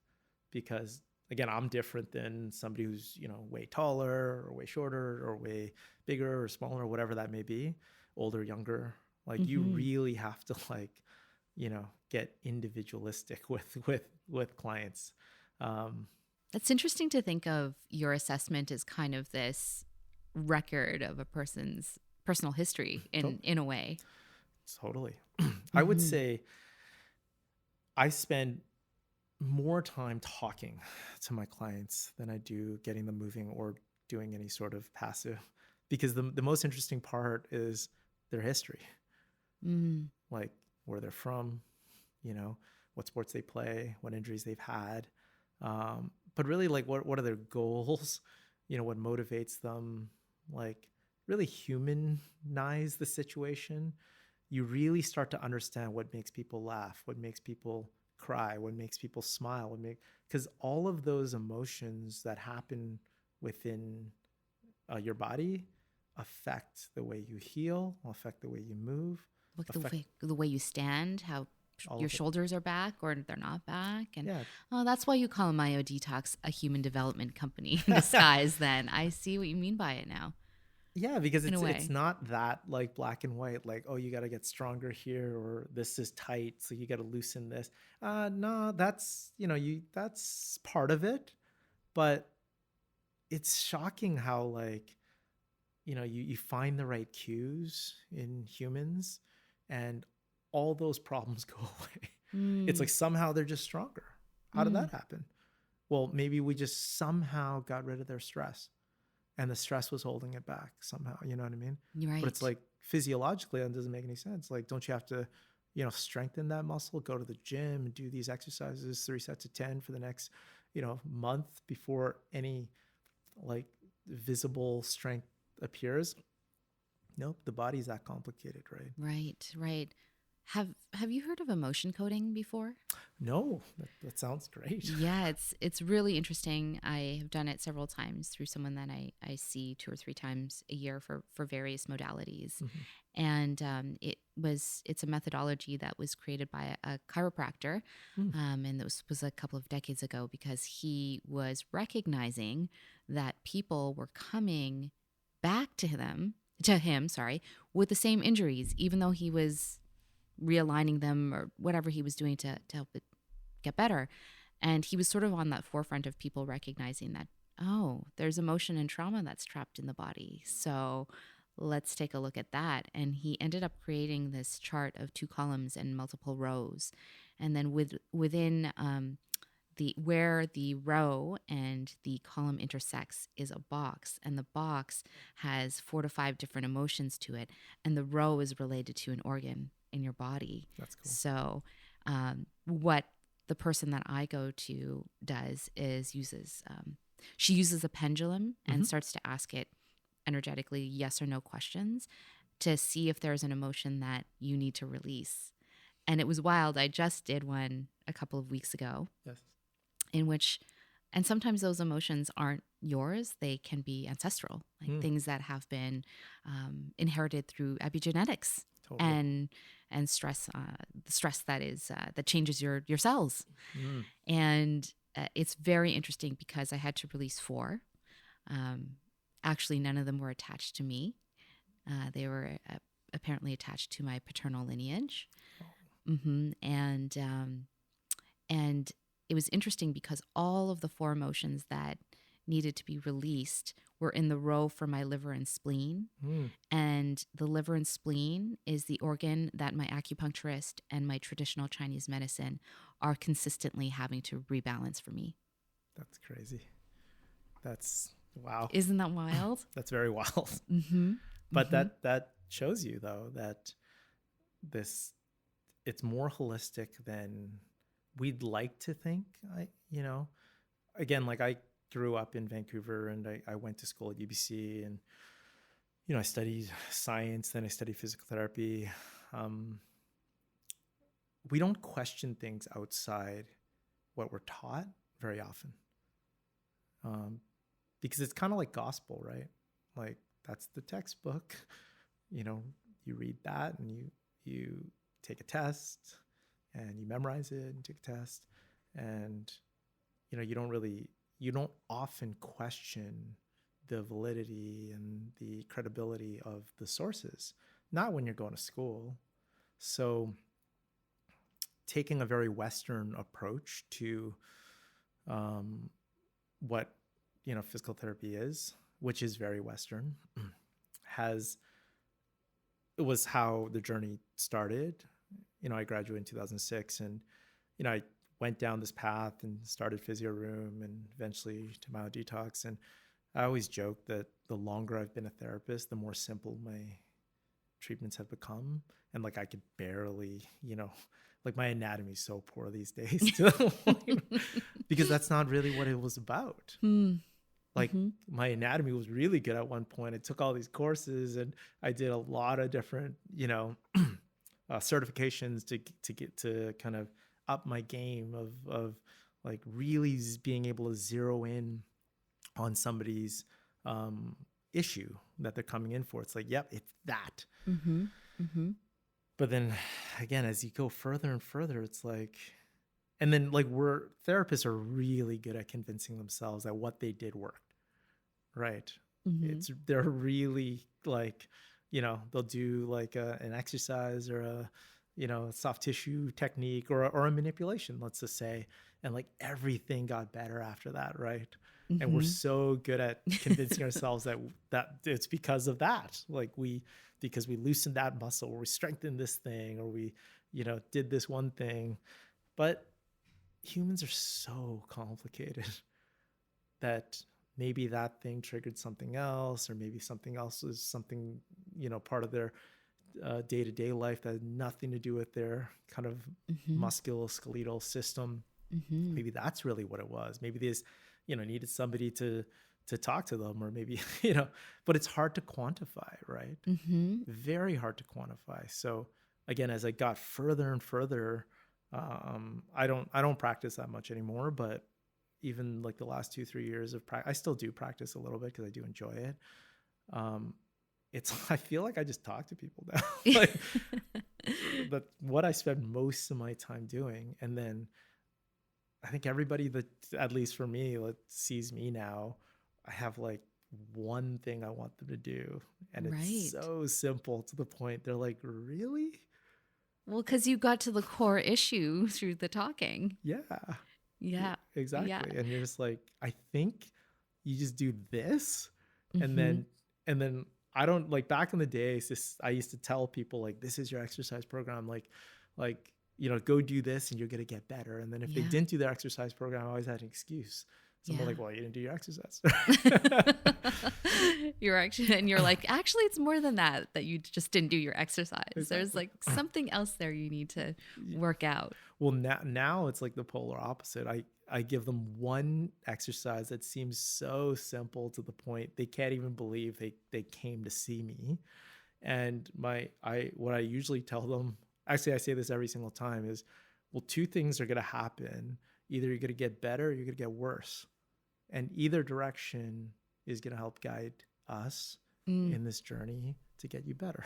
Because again, I'm different than somebody who's, way taller or way shorter or way bigger or smaller, or whatever that may be, older, younger. Like you really have to get individualistic with clients. It's interesting to think of your assessment as kind of this record of a person's personal history in a way. Totally. I would say I spend more time talking to my clients than I do getting them moving or doing any sort of passive, because the most interesting part is their history, like where they're from, what sports they play, what injuries they've had. But really, like, what are their goals? What motivates them? Like, really humanize the situation. You really start to understand what makes people laugh, what makes people cry, what makes people smile, because all of those emotions that happen within your body affect the way you heal, affect the way you move, the way you stand, how all your of it. shoulders are back or they're not back. And Yeah. oh, that's why you call Myodetox a human development company in disguise. Then I see what you mean by it now. Yeah, because In a way. it's not that like black and white, like, oh, you got to get stronger here, or this is tight, so you got to loosen this. No, that's, that's part of it, but it's shocking how like, you find the right cues in humans and all those problems go away. It's like somehow they're just stronger. How did that happen? Well, maybe we just somehow got rid of their stress. And the stress was holding it back somehow, you know what I mean? Right. But it's like physiologically, that doesn't make any sense. Like, don't you have to, strengthen that muscle, go to the gym and do these exercises, 3 sets of 10 for the next, month before any like visible strength appears? Nope, the body's that complicated, right? Right. Have you heard of emotion coding before? No, that sounds great. Yeah, it's really interesting. I have done it several times through someone that I see 2 or 3 times a year for various modalities. And it's a methodology that was created by a chiropractor. And this was a couple of decades ago because he was recognizing that people were coming back to him, with the same injuries, even though he was realigning them or whatever he was doing to help it get better. And he was sort of on that forefront of people recognizing that, oh, there's emotion and trauma that's trapped in the body. So let's take a look at that. And he ended up creating this chart of 2 columns and multiple rows. And then within where the row and the column intersects is a box, and the box has 4 to 5 different emotions to it. And the row is related to an organ in your body. That's cool. So what the person that I go to does is she uses a pendulum and starts to ask it energetically yes or no questions to see if there's an emotion that you need to release. And it was wild. I just did one a couple of weeks ago. Yes. In which, and sometimes those emotions aren't yours, they can be ancestral, like things that have been inherited through epigenetics. Totally. And stress, the stress that changes your cells. And it's very interesting because I had to release 4. Actually, none of them were attached to me. They were apparently attached to my paternal lineage. And it was interesting because all of the 4 emotions that needed to be released were in the row for my liver and spleen. And the liver and spleen is the organ that my acupuncturist and my traditional Chinese medicine are consistently having to rebalance for me. That's crazy. That's wow. Isn't that wild? That's very wild. But that shows you though that it's more holistic than we'd like to think. Again, like I grew up in Vancouver and I went to school at UBC and, I studied science, then I studied physical therapy. We don't question things outside what we're taught very often. Because it's kind of like gospel, right? Like that's the textbook, you read that and you take a test and you memorize it and take a test. And, you don't often question the validity and the credibility of the sources, not when you're going to school. So taking a very Western approach to what, physical therapy is, which is very Western, it was how the journey started. I graduated in 2006 and, I went down this path and started Physio Room and eventually to Myodetox. And I always joke that the longer I've been a therapist, the more simple my treatments have become. And like I could barely, like my anatomy is so poor these days because that's not really what it was about. Like my anatomy was really good at one point. I took all these courses and I did a lot of different, certifications to get to kind of up my game of like really being able to zero in on somebody's issue that they're coming in for. It's like, yep, it's that. But then again, as you go further and further, it's like, and then like therapists are really good at convincing themselves that what they did worked, right? Mm-hmm. They're really like, they'll do like an exercise or a soft tissue technique or a manipulation, let's just say, and like everything got better after that, right? And we're Mm-hmm. so good at convincing ourselves that it's because of that, like because we loosened that muscle, or we strengthened this thing, or we did this one thing. But humans are so complicated that maybe that thing triggered something else, or maybe something else is something, part of their day-to-day life that had nothing to do with their kind of Mm-hmm. musculoskeletal system. Mm-hmm. Maybe that's really what it was. Maybe they just, needed somebody to talk to them, or maybe, but it's hard to quantify, right? Mm-hmm. Very hard to quantify. So again, as I got further and further, I don't practice that much anymore, but even like the last 2-3 years of practice, I still do practice a little bit because I do enjoy it. I feel like I just talk to people now. Like that's what I spend most of my time doing. And then I think everybody that, at least for me, sees me now, I have like one thing I want them to do. And it's Right. so simple to the point. They're like, really? Well, because you got to the core issue through the talking. Yeah, Yeah. Yeah. exactly. And you're just like, I think you just do this. And Mm-hmm. then I don't, like, back in the day, I used to tell people like, this is your exercise program. Like, go do this and you're going to get better. And then if they Yeah. didn't do their exercise program, I always had an excuse. Someone Yeah. like, well, you didn't do your exercise. You're like, actually, it's more than that you just didn't do your exercise. There's Exactly. like something else there you need to work out. Well, now it's like the polar opposite. I give them one exercise that seems so simple to the point they can't even believe they came to see me. And what I usually tell them, actually I say this every single time, is, well, two things are going to happen. Either you're going to get better or you're going to get worse. And either direction is going to help guide us Mm. in this journey to get you better.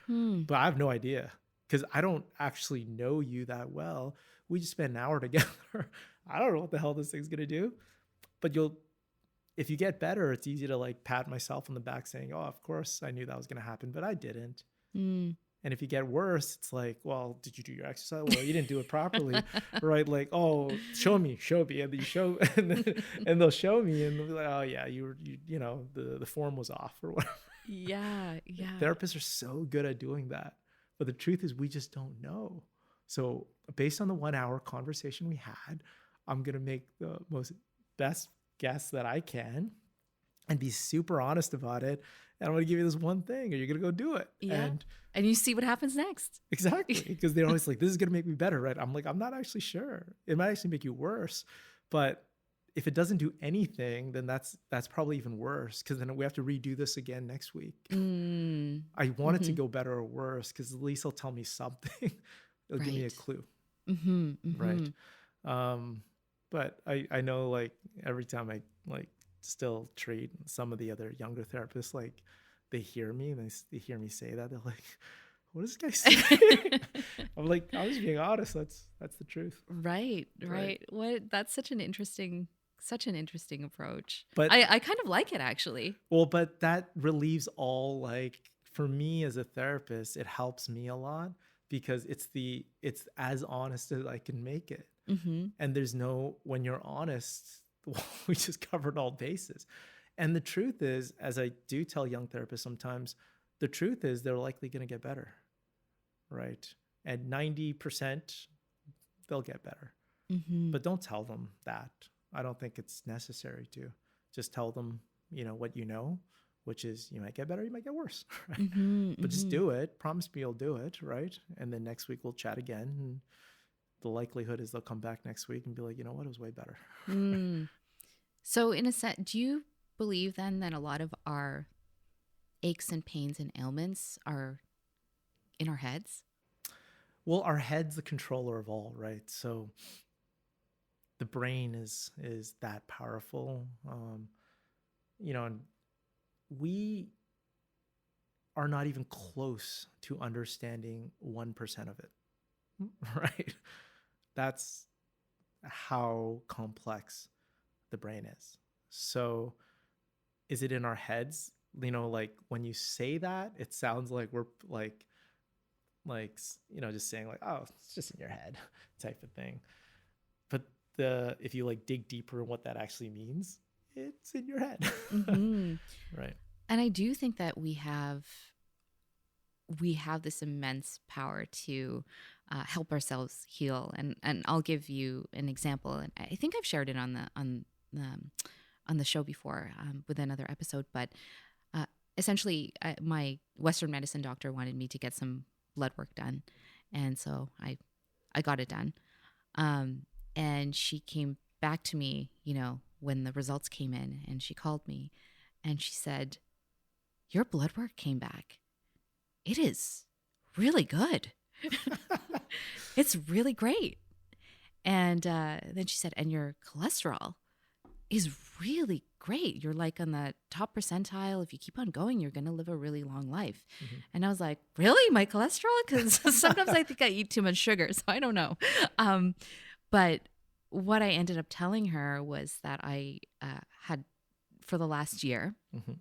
Hmm. But I have no idea, because I don't actually know you that well. We just spent an hour together. I don't know what the hell this thing's going to do. But if you get better, it's easy to like pat myself on the back saying, oh, of course I knew that was going to happen, but I didn't. Mm. And if you get worse, it's like, well, did you do your exercise? Well, you didn't do it properly, right? Like, oh, show me. And then you show, and they'll show me, and they'll be like, oh yeah, the form was off or whatever. Yeah. Yeah. Therapists are so good at doing that, but the truth is, we just don't know. So based on the 1 hour conversation we had, I'm gonna make the best guess that I can, and be super honest about it. And I'm going to give you this one thing, and you're going to go do it. Yeah. And you see what happens next. Exactly. Because they're always like, this is going to make me better, right? I'm like, I'm not actually sure. It might actually make you worse. But if it doesn't do anything, then that's probably even worse, because then we have to redo this again next week. Mm. I want it to go better or worse, because at least it'll tell me something. It'll give me a clue. Mm-hmm. Mm-hmm. Right. But I know, like, every time I like still treat some of the other younger therapists, like, they hear me and they hear me say that, they're like, what is this guy saying? I'm like, I was being honest. That's the truth. Right. That's such an interesting approach. But I kind of like it, actually. Well, but that relieves all, like, for me as a therapist, it helps me a lot, because it's as honest as I can make it. Mm-hmm. And when you're honest, we just covered all bases. And the truth is, as I do tell young therapists sometimes, the truth is they're likely going to get better, right? And 90%, they'll get better. Mm-hmm. But don't tell them that. I don't think it's necessary to. Just tell them, what you know, which is you might get better, you might get worse, right? Mm-hmm. But just do it. Promise me you'll do it, right? And then next week we'll chat again. And the likelihood is they'll come back next week and be like, you know what, it was way better. Mm. So in a sense, do you believe then that a lot of our aches and pains and ailments are in our heads? Well, our head's the controller of all, right? So the brain is that powerful. And are not even close to understanding 1% of it, right? That's how complex the brain is. So is it in our heads? Like when you say that, it sounds like we're like, just saying like, oh, it's just in your head type of thing. But if you like dig deeper in what that actually means, it's in your head. Mm-hmm. Right. And I do think that we have this immense power to help ourselves heal. And I'll give you an example. And I think I've shared it on the show before with another episode. But essentially, my Western medicine doctor wanted me to get some blood work done, and so I got it done. And she came back to me, when the results came in, and she called me, and she said, "Your blood work came back. It is really good. It's really great." And then she said, "And your cholesterol is really great. You're like on the top percentile. If you keep on going, you're going to live a really long life." Mm-hmm. And I was like, "Really? My cholesterol?" Because sometimes I think I eat too much sugar, so I don't know. But what I ended up telling her was that I had, for the last year, Mm-hmm.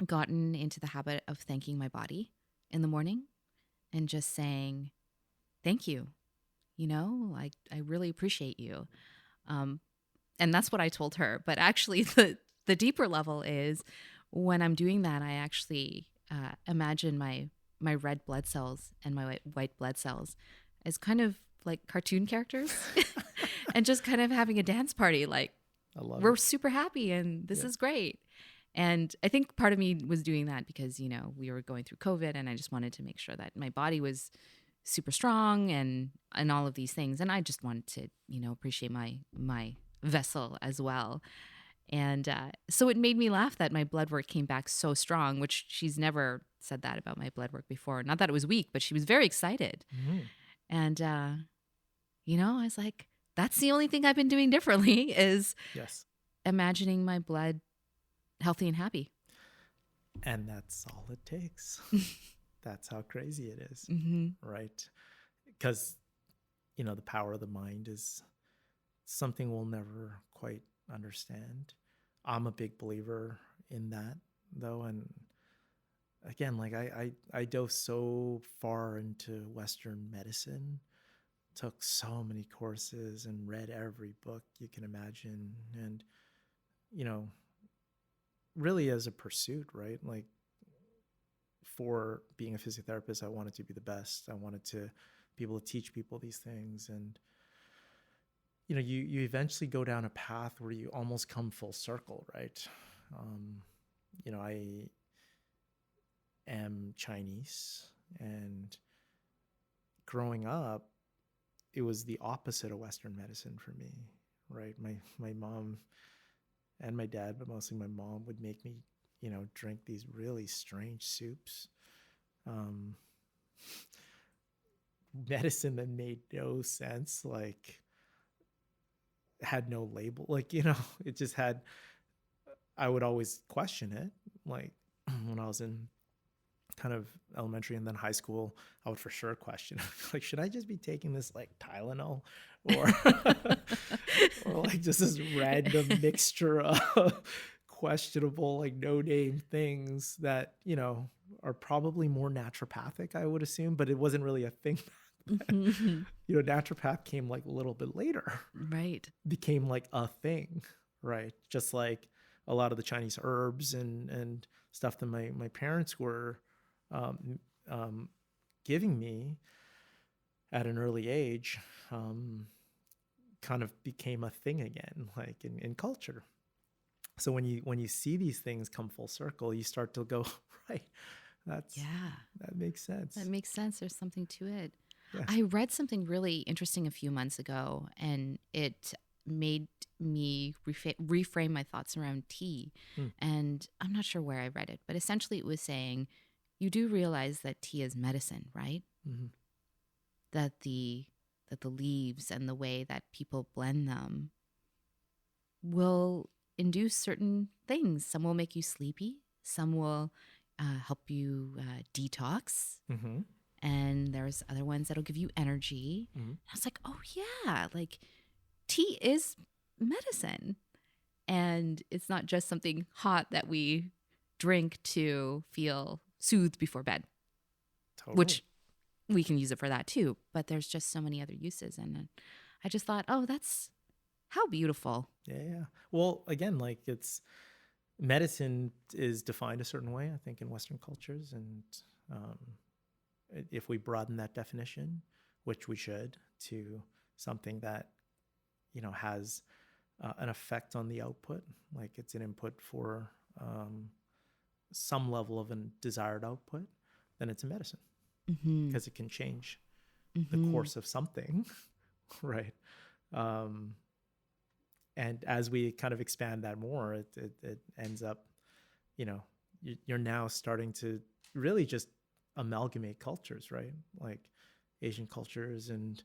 gotten into the habit of thanking my body in the morning and just saying, "Thank you. Like, I really appreciate you." And that's what I told her. But actually, the deeper level is when I'm doing that, I actually imagine my red blood cells and my white blood cells as kind of like cartoon characters and just kind of having a dance party. Like, we're super happy and this is great. And I think part of me was doing that because, we were going through COVID and I just wanted to make sure that my body was super strong and all of these things. And I just wanted to, appreciate my vessel as well. And so it made me laugh that my blood work came back so strong, which she's never said that about my blood work before. Not that it was weak, but she was very excited. Mm-hmm. And, I was like, that's the only thing I've been doing differently is imagining my blood healthy and happy. And that's all it takes. That's how crazy it is. Mm-hmm. Right? Because, the power of the mind is something we'll never quite understand. I'm a big believer in that, though. And again, like I dove so far into Western medicine, took so many courses and read every book you can imagine. And, really as a pursuit, right? Like, for being a physiotherapist, I wanted to be the best. I wanted to be able to teach people these things. And, you eventually go down a path where you almost come full circle, right? I am Chinese, and growing up, it was the opposite of Western medicine for me, right? My mom and my dad, but mostly my mom, would make me, drink these really strange soups. Medicine that made no sense, like had no label, like, it just had, I would always question it. Like when I was in kind of elementary and then high school, I would for sure question like, should I just be taking this like Tylenol or or like just this random mixture of questionable, like no name things that, are probably more naturopathic, I would assume, but it wasn't really a thing. Mm-hmm. Naturopath came like a little bit later. Right. Became like a thing, right? Just like a lot of the Chinese herbs and stuff that my parents were giving me at an early age, kind of became a thing again, like in culture. So when you see these things come full circle, you start to go, right, that makes sense. That makes sense. There's something to it. Yes. I read something really interesting a few months ago, and it made me reframe my thoughts around tea. And I'm not sure where I read it, but essentially it was saying, you do realize that tea is medicine, right? Mm-hmm. That the leaves and the way that people blend them will induce certain things. Some will make you sleepy. Some will help you detox. Mm-hmm. And there's other ones that'll give you energy. Mm-hmm. I was like, oh yeah, like tea is medicine. And it's not just something hot that we drink to feel soothed before bed, Totally. which we can use it for that too. But there's just so many other uses. And I just thought, oh, that's how beautiful. Yeah. Well, again, like it's medicine is defined a certain way, I think, in Western cultures. And if we broaden that definition, which we should, to something that, has an effect on the output, like it's an input for some level of a desired output, then it's a medicine because it can change the course of something, right? And as we kind of expand that more, it ends up, you're now starting to really just amalgamate cultures, right? Like Asian cultures and,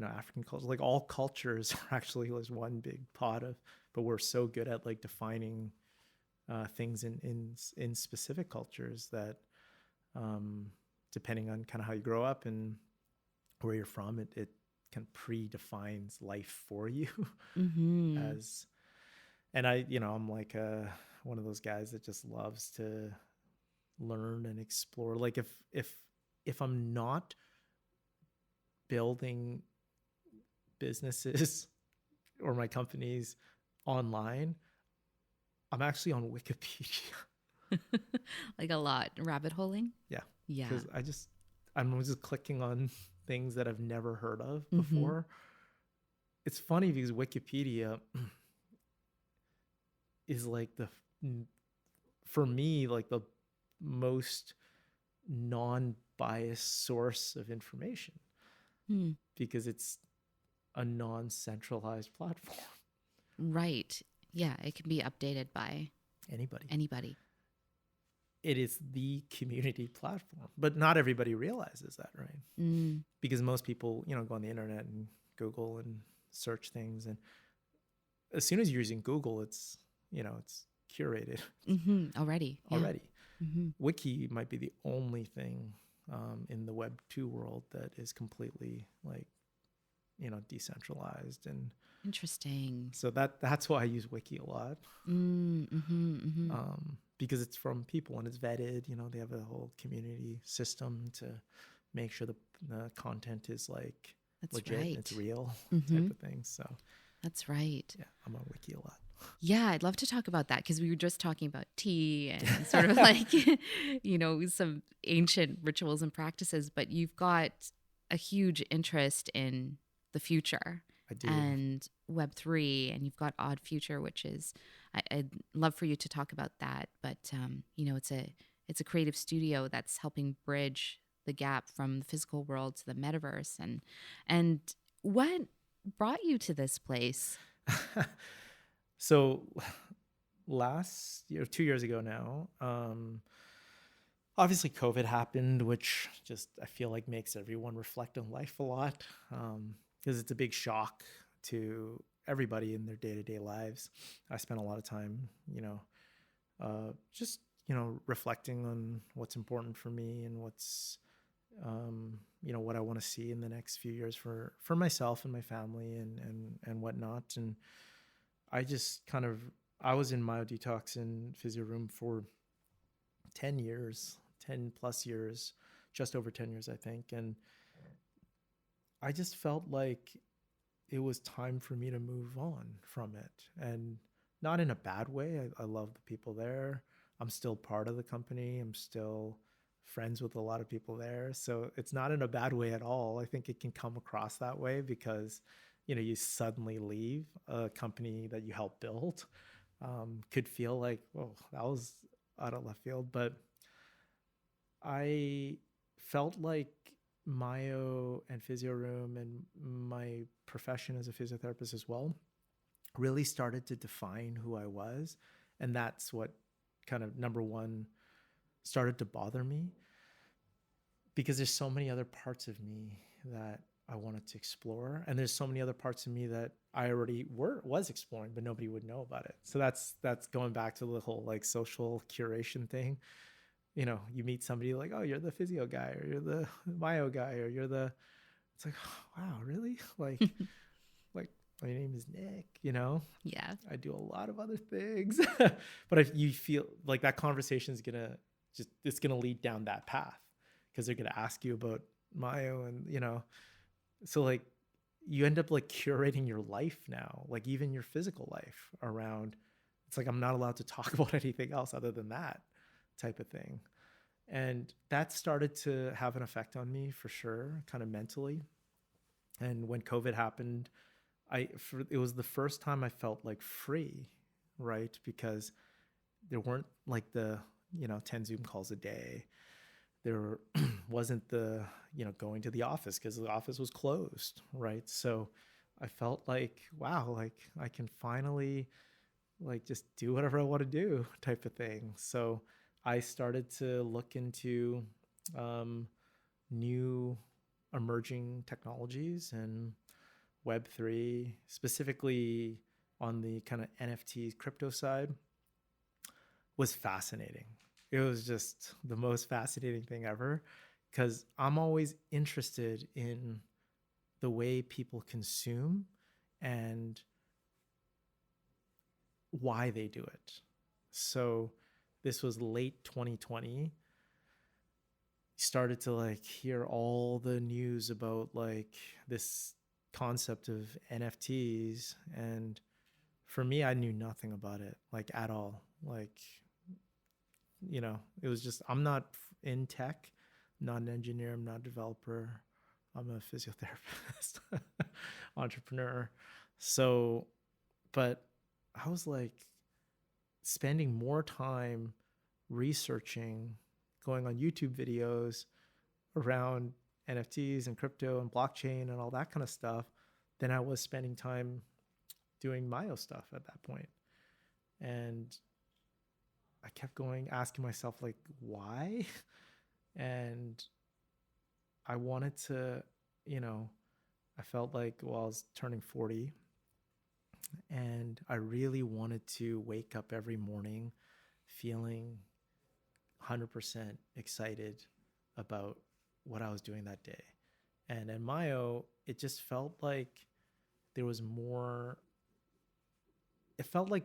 African cultures, like all cultures are actually like one big pot of, but we're so good at like defining things in specific cultures that depending on kind of how you grow up and where you're from, it kind of predefines life for you as, and I'm like one of those guys that just loves to learn and explore. Like if I'm not building businesses or my companies online, I'm actually on Wikipedia. Like a lot. Rabbit holing? Yeah. Yeah. Because I'm just clicking on things that I've never heard of before. It's funny because Wikipedia is like for me, like the most non-biased source of information because it's a non-centralized platform. Right. Yeah. It can be updated by anybody. It is the community platform, but not everybody realizes that, right? Because most people, go on the internet and Google and search things. And as soon as you're using Google, it's curated already. Wiki might be the only thing in the Web 2 world that is completely like, decentralized and interesting. So that's why I use Wiki a lot. Because it's from people and it's vetted, they have a whole community system to make sure the content is like that's legit, right. it's real type of thing. So that's right. Yeah, I'm on Wiki a lot. Yeah, I'd love to talk about that because we were just talking about tea and sort of like, some ancient rituals and practices, but you've got a huge interest in the future. I do. And Web3, and you've got Odd Future, which is, I'd love for you to talk about that. But, it's a creative studio that's helping bridge the gap from the physical world to the metaverse. And what brought you to this place? So last year, 2 years ago now, obviously COVID happened, which just I feel like makes everyone reflect on life a lot because it's a big shock to everybody in their day-to-day lives. I spent a lot of time, just, reflecting on what's important for me and what's, what I want to see in the next few years for myself and my family and whatnot. And I just I was in Myodetox and Physio Room for 10 plus years, just over 10 years, I think. And I just felt like it was time for me to move on from it, and not in a bad way. I love the people there. I'm still part of the company. I'm still friends with a lot of people there. So it's not in a bad way at all. I think it can come across that way because, you suddenly leave a company that you helped build. Could feel like, whoa, that was out of left field. But I felt like Myo and Physio Room and my profession as a physiotherapist as well really started to define who I was. And that's what kind of, number one, started to bother me, because there's so many other parts of me that I wanted to explore. And there's so many other parts of me that I already was exploring, but nobody would know about it. So that's going back to the whole like social curation thing. you meet somebody like, oh, you're the physio guy, or you're the myo guy, or it's like, oh, wow, really? Like my name is Nick, Yeah. I do a lot of other things. But if you feel like that conversation is it's gonna lead down that path, because they're gonna ask you about myo, and so like you end up like curating your life now, like even your physical life around. It's like I'm not allowed to talk about anything else other than that type of thing. And that started to have an effect on me for sure, kind of mentally. And when COVID happened, it was the first time I felt like free, right? Because there weren't like the 10 Zoom calls a day. There wasn't the going to the office because the office was closed, right? So I felt like, wow, like I can finally like just do whatever I want to do type of thing. So I started to look into new emerging technologies and Web3, specifically on the kind of NFTs crypto side, was fascinating. It was just the most fascinating thing ever, because I'm always interested in the way people consume and why they do it. So this was late 2020. Started to like hear all the news about like this concept of NFTs, and for me, I knew nothing about it, like at all. Like, it was just, I'm not in tech, not an engineer, I'm not a developer, I'm a physiotherapist, entrepreneur. So, but I was like spending more time researching, going on YouTube videos around NFTs and crypto and blockchain and all that kind of stuff than I was spending time doing myo stuff at that point. And I kept asking myself, like, why? And I wanted to, I felt like, well, I was turning 40, and I really wanted to wake up every morning feeling 100% excited about what I was doing that day. And in Mayo, it just felt like there was more. It felt like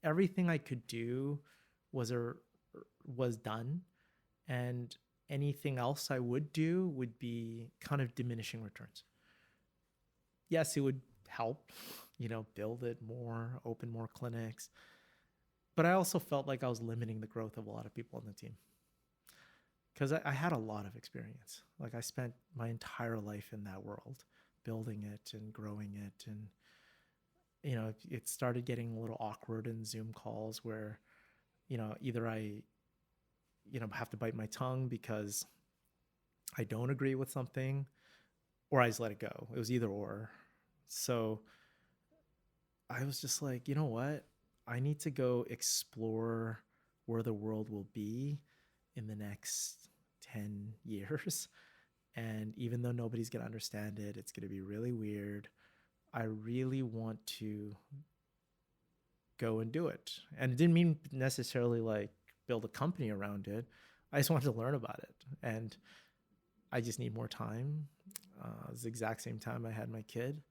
everything I could do was done, and anything else I would do would be kind of diminishing returns. Yes, it would help, build it more, open more clinics. But I also felt like I was limiting the growth of a lot of people on the team, because I had a lot of experience. Like I spent my entire life in that world, building it and growing it. And, it started getting a little awkward in Zoom calls where, either I, have to bite my tongue because I don't agree with something, or I just let it go. It was either or. So I was just like, you know what? I need to go explore where the world will be in the next 10 years. And even though nobody's going to understand it, it's going to be really weird. I really want to go and do it. And it didn't mean necessarily like build a company around it. I just wanted to learn about it. And I just need more time. It was the exact same time I had my kid.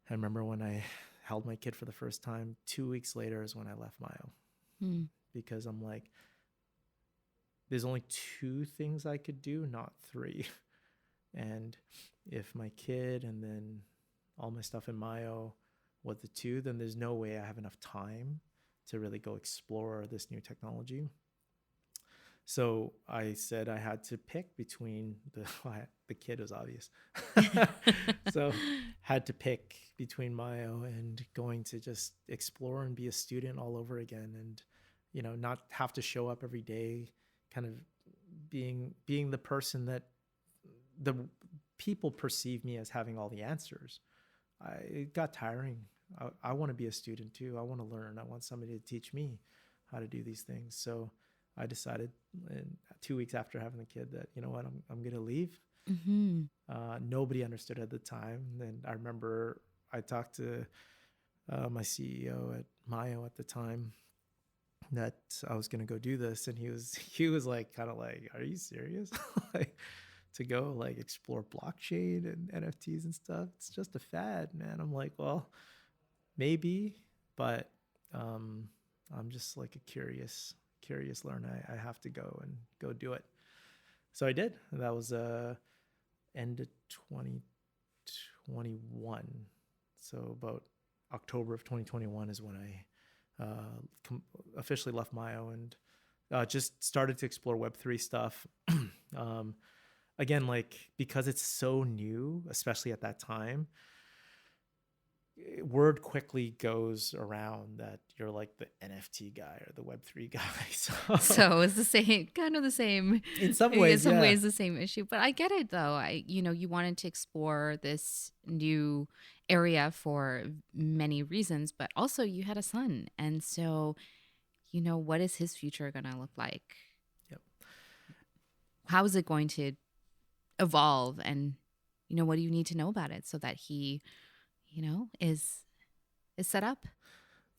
I remember when I held my kid for the first time, 2 weeks later is when I left Mayo. Because I'm like, there's only 2 things I could do, not 3. And if my kid and then all my stuff in Mayo was the 2, then there's no way I have enough time to really go explore this new technology. So I said I had to pick between the kid was obvious. So had to pick between Mayo and going to just explore and be a student all over again, and, not have to show up every day, kind of being the person that the people perceive me as having all the answers. It got tiring. I want to be a student too. I want to learn. I want somebody to teach me how to do these things. So I decided 2 weeks after having the kid that, you know what, I'm going to leave. Mm-hmm. Nobody understood at the time. And I remember I talked to my CEO at Mayo at the time, that I was going to go do this. And he was like, kind of like, are you serious? Like, to go like explore blockchain and NFTs and stuff. It's just a fad, man. I'm like, well, maybe, but I'm just like a curious learner. I have to go and go do it. So I did. And that was end of 2021. So about October of 2021 is when I officially left Myo and just started to explore Web3 stuff. Again, like, because it's so new, especially at that time, word quickly goes around that you're like the NFT guy or the Web3 guy. So it's the same, kind of the same. In some ways, the same issue. But I get it, though. You wanted to explore this new area for many reasons, but also you had a son. And so, what is his future going to look like? Yep. How is it going to evolve? And, what do you need to know about it so that he is set up?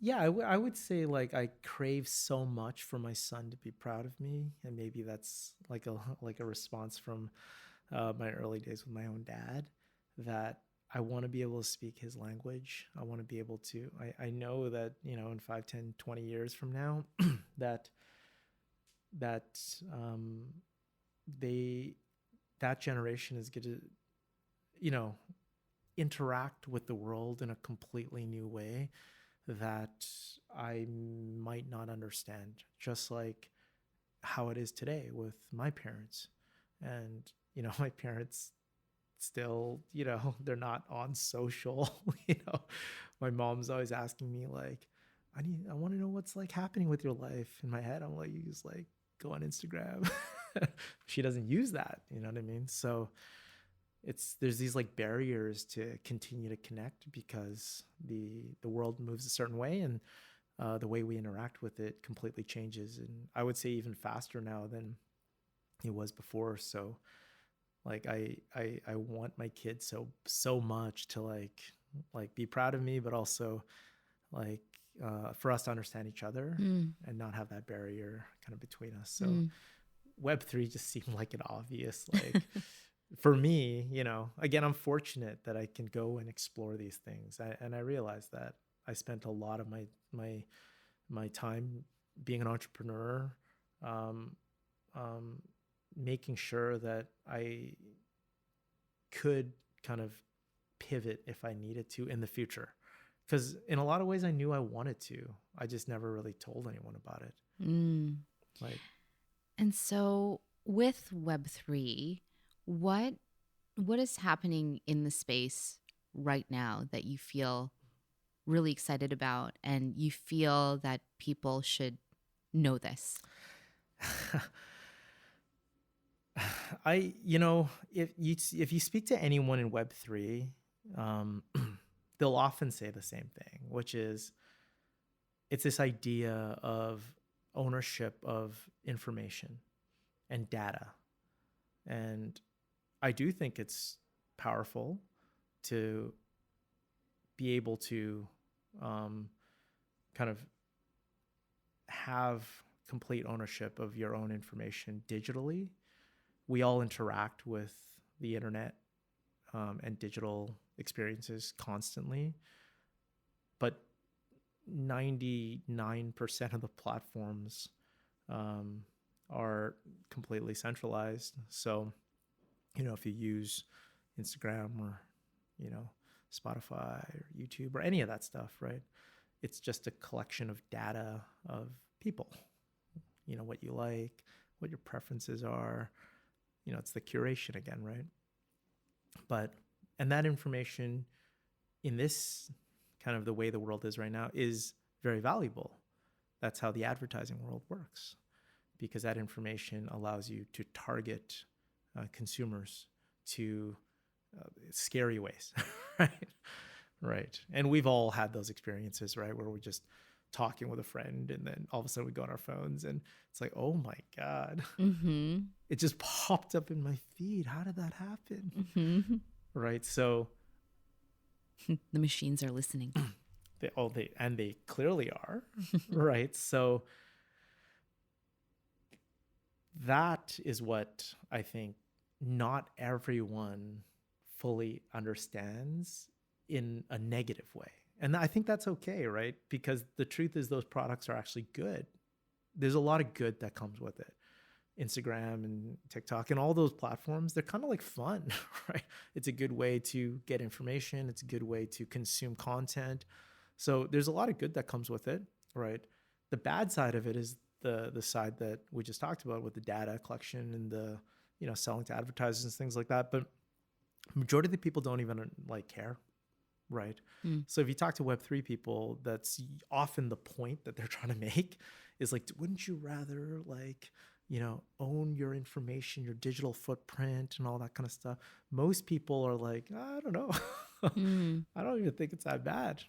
Yeah, I would say like I crave so much for my son to be proud of me, and maybe that's like a response from my early days with my own dad, that I want to be able to speak his language. I want to be able to. I know that in 5, 10, 20 years from now, that generation is going to interact with the world in a completely new way that I might not understand, just like how it is today with my parents. And my parents still, they're not on social. My mom's always asking me like, I want to know what's like happening with your life. In my head, I'm like, you just like go on Instagram. She doesn't use that, you know what I mean? So there's these like barriers to continue to connect because the world moves a certain way, and the way we interact with it completely changes. And I would say even faster now than it was before. So like I want my kids so much to like be proud of me, but also like for us to understand each other and not have that barrier kind of between us. So Web3 just seemed like an obvious, like, for me, again, I'm fortunate that I can go and explore these things. And I realized that I spent a lot of my time being an entrepreneur, making sure that I could kind of pivot if I needed to in the future. Because in a lot of ways I knew I wanted to. I just never really told anyone about it. And so with Web3, what is happening in the space right now that you feel really excited about and you feel that people should know this? If you speak to anyone in Web3, they'll often say the same thing, which is it's this idea of ownership of information and data. And I do think it's powerful to be able to kind of have complete ownership of your own information digitally. We all interact with the internet and digital experiences constantly, but 99% of the platforms are completely centralized. So, if you use Instagram or, Spotify or YouTube or any of that stuff, right? It's just a collection of data of people, what you like, what your preferences are, it's the curation again, right? And that information in this kind of the way the world is right now is very valuable. That's how the advertising world works, because that information allows you to target consumers to scary ways, right? Right. And we've all had those experiences, right? Where we're just talking with a friend and then all of a sudden we go on our phones and it's like, oh my God, it just popped up in my feed. How did that happen? Right. So the machines are listening. They clearly are. Right. So that is what I think not everyone fully understands in a negative way. And I think that's okay, right? Because the truth is those products are actually good. There's a lot of good that comes with it. Instagram and TikTok and all those platforms, they're kind of like fun, right? It's a good way to get information. It's a good way to consume content. So there's a lot of good that comes with it, right? The bad side of it is the side that we just talked about with the data collection and the, selling to advertisers and things like that. But majority of the people don't even like care, right? So if you talk to Web3 people, that's often the point that they're trying to make is like, wouldn't you rather own your information, your digital footprint and all that kind of stuff? Most people are like, I don't know. I don't even think it's that bad.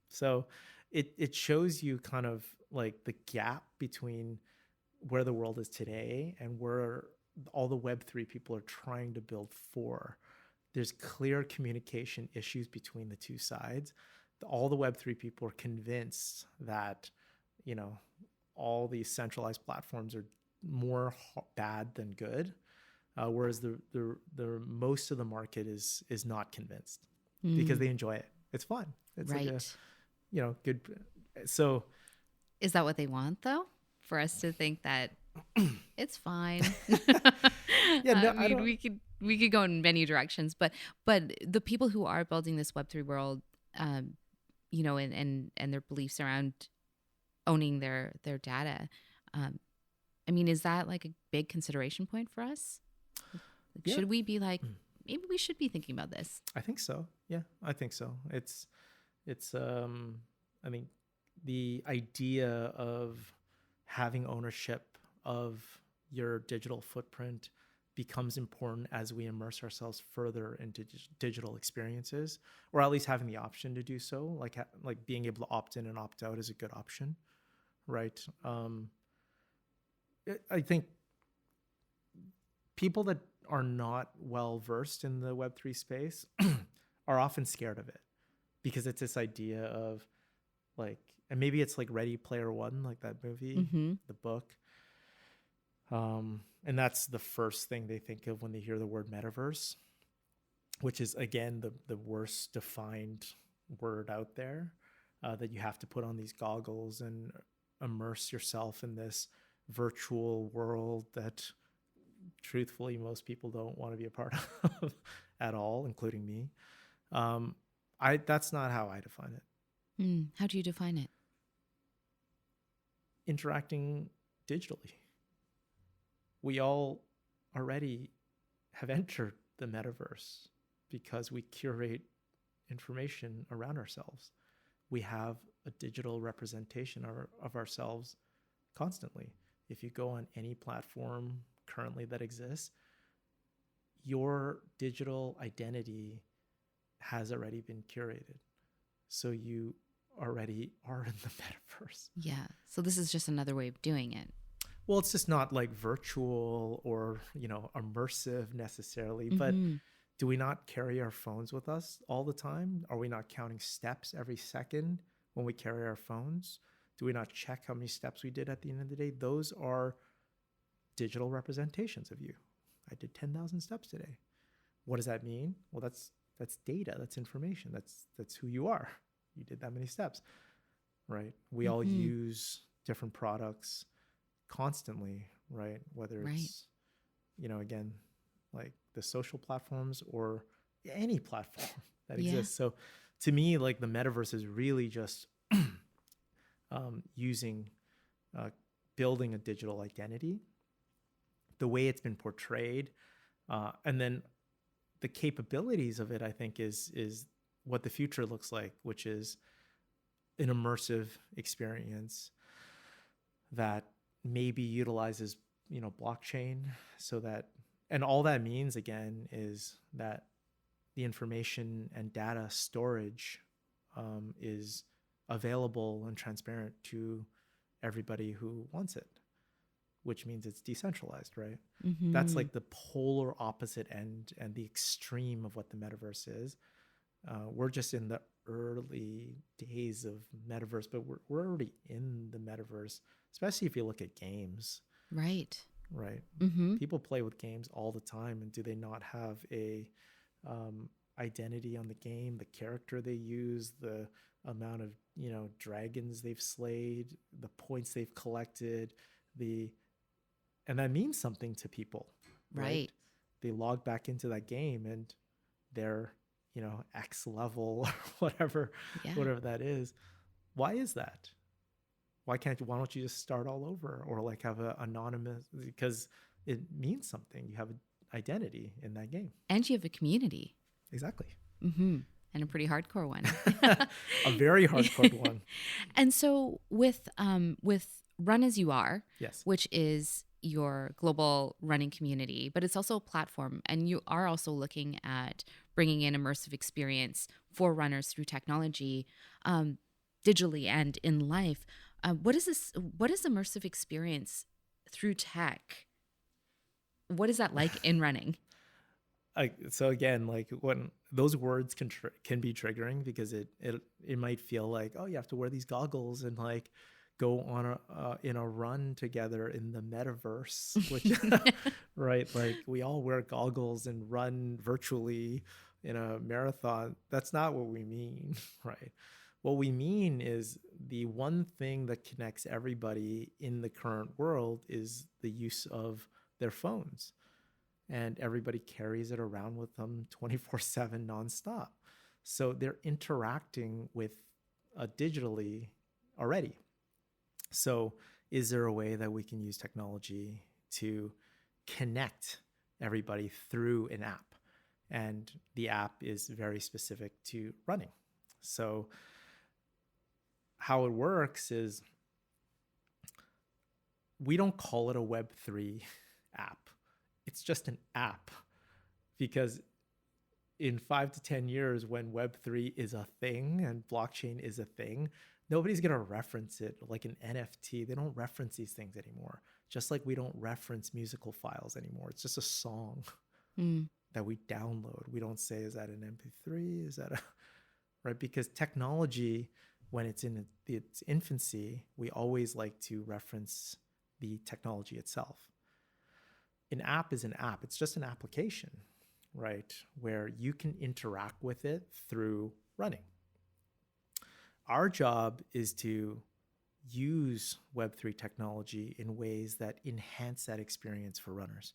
So it shows you kind of like the gap between where the world is today and where all the Web3 people are trying to build for. There's clear communication issues between the two sides. All the Web3 people are convinced that, all these centralized platforms are more bad than good, whereas the most of the market is not convinced because they enjoy it. It's fun. It's right. like a, good. So is that what they want though? For us to think that it's fine. Yeah, no, I mean, we could go in many directions, but the people who are building this Web3 world, and their beliefs around owning their data, I mean, is that like a big consideration point for us? Like, yeah. Should we be like, maybe we should be thinking about this? I think so. Yeah, I think so. It's I mean, the idea of having ownership of your digital footprint becomes important as we immerse ourselves further into digital experiences, or at least having the option to do so. Like being able to opt in and opt out is a good option, right? I think people that are not well versed in the Web3 space are often scared of it because it's this idea of like, and maybe it's like Ready Player One, like that movie, the book. And that's the first thing they think of when they hear the word metaverse, which is, again, the worst defined word out there, that you have to put on these goggles and immerse yourself in this virtual world that truthfully most people don't want to be a part of at all, including me. That's not how I define it. How do you define it? Interacting digitally. We all already have entered the metaverse because we curate information around ourselves. We have a digital representation of ourselves constantly. If you go on any platform currently that exists, your digital identity has already been curated. So you already are in the metaverse. Yeah. So this is just another way of doing it. Well, it's just not like virtual or, immersive necessarily, but do we not carry our phones with us all the time? Are we not counting steps every second when we carry our phones? Do we not check how many steps we did at the end of the day? Those are digital representations of you. I did 10,000 steps today. What does that mean? Well, that's data. That's information. That's who you are. You did that many steps, right? We all use different products constantly, right? Whether it's, again, like the social platforms or any platform that exists. So to me, like the metaverse is really just building a digital identity, the way it's been portrayed, and then the capabilities of it, I think, is what the future looks like, which is an immersive experience that maybe utilizes, blockchain, so that, and all that means again is that the information and data storage is available and transparent to everybody who wants it, which means it's decentralized, right? That's like the polar opposite end and the extreme of what the metaverse is. We're just in the early days of metaverse, but we're already in the metaverse, especially if you look at games. Right. right? Mm-hmm. People play with games all the time, and do they not have a identity on the game, the character they use, the amount of, dragons they've slayed, the points they've collected, and that means something to people, right? Right. They log back into that game and they're, X level or Yeah. whatever that is. Why is that? Why don't you just start all over, or like have a anonymous, because it means something. You have an identity in that game. And you have a community. Exactly. Mm-hmm. And a pretty hardcore one. A very hardcore one. And so with Run As You Are, Yes. which is your global running community, but it's also a platform, and you are also looking at bringing in immersive experience for runners through technology, digitally and in life. What is immersive experience through tech? What is that like in running? So again, like when those words can be triggering, because it might feel like, oh, you have to wear these goggles and like go on in a run together in the metaverse, which right, like we all wear goggles and run virtually in a marathon. That's not what we mean, right? What we mean is the one thing that connects everybody in the current world is the use of their phones. And everybody carries it around with them 24/7 nonstop. So they're interacting with digitally already. So is there a way that we can use technology to connect everybody through an app? And the app is very specific to running. So how it works is we don't call it a Web3 app. It's just an app, because in 5 to 10 years, when Web3 is a thing and blockchain is a thing, nobody's going to reference it like an NFT. They don't reference these things anymore. Just like we don't reference musical files anymore. It's just a song that we download. We don't say, is that an MP3? Is that right? Because technology, when it's in its infancy, we always like to reference the technology itself. An app is an app. It's just an application, right? Where you can interact with it through running. Our job is to use Web3 technology in ways that enhance that experience for runners.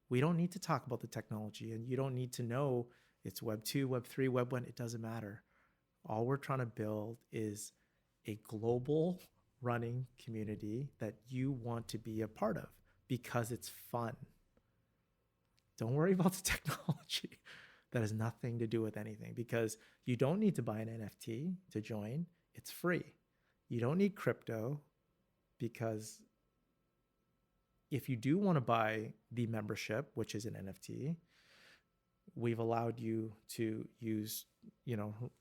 We don't need to talk about the technology, and you don't need to know it's Web 2, Web 3, Web 1. It doesn't matter. All we're trying to build is a global running community that you want to be a part of because it's fun. Don't worry about the technology. That has nothing to do with anything, because you don't need to buy an NFT to join. It's free. You don't need crypto, because if you do want to buy the membership, which is an NFT, we've allowed you to use,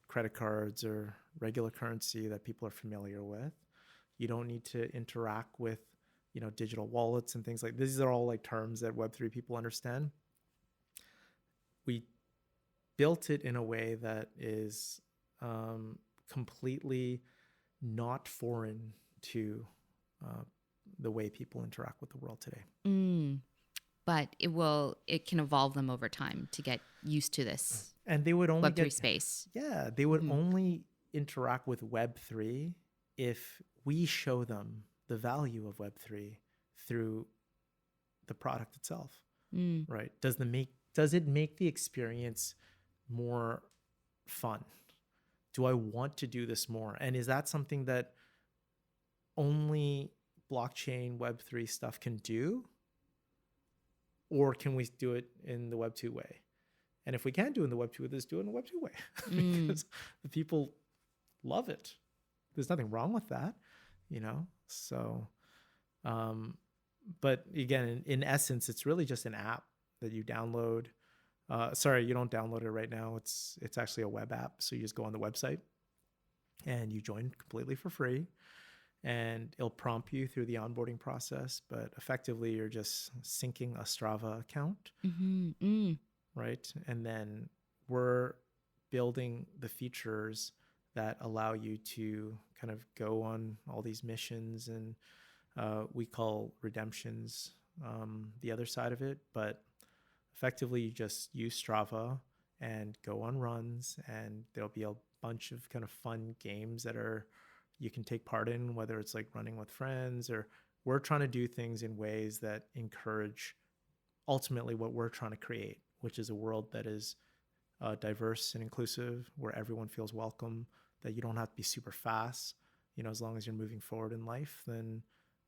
credit cards or regular currency that people are familiar with. You don't need to interact with, digital wallets and things like this. These are all like terms that Web3 people understand. We built it in a way that is completely not foreign to the way people interact with the world today. But it can evolve them over time to get used to this. And they would only Web3 space. Yeah, they would only interact with Web3 if we show them the value of Web3 through the product itself, right? Does it make the experience more fun? Do I want to do this more? And is that something that only blockchain Web3 stuff can do? Or can we do it in the Web 2 way? And if we can't do it in the Web 2 way, let's do it in the Web 2 way. Because the people love it. There's nothing wrong with that, So, but again, in essence, it's really just an app that you download. Sorry, you don't download it right now. It's actually a web app. So you just go on the website and you join completely for free. And it'll prompt you through the onboarding process, but effectively you're just syncing a Strava account, right? And then we're building the features that allow you to kind of go on all these missions, and we call redemptions the other side of it, but effectively you just use Strava and go on runs, and there'll be a bunch of kind of fun games that are you can take part in, whether it's like running with friends, or we're trying to do things in ways that encourage ultimately what we're trying to create, which is a world that is diverse and inclusive, where everyone feels welcome, that you don't have to be super fast. As long as you're moving forward in life, then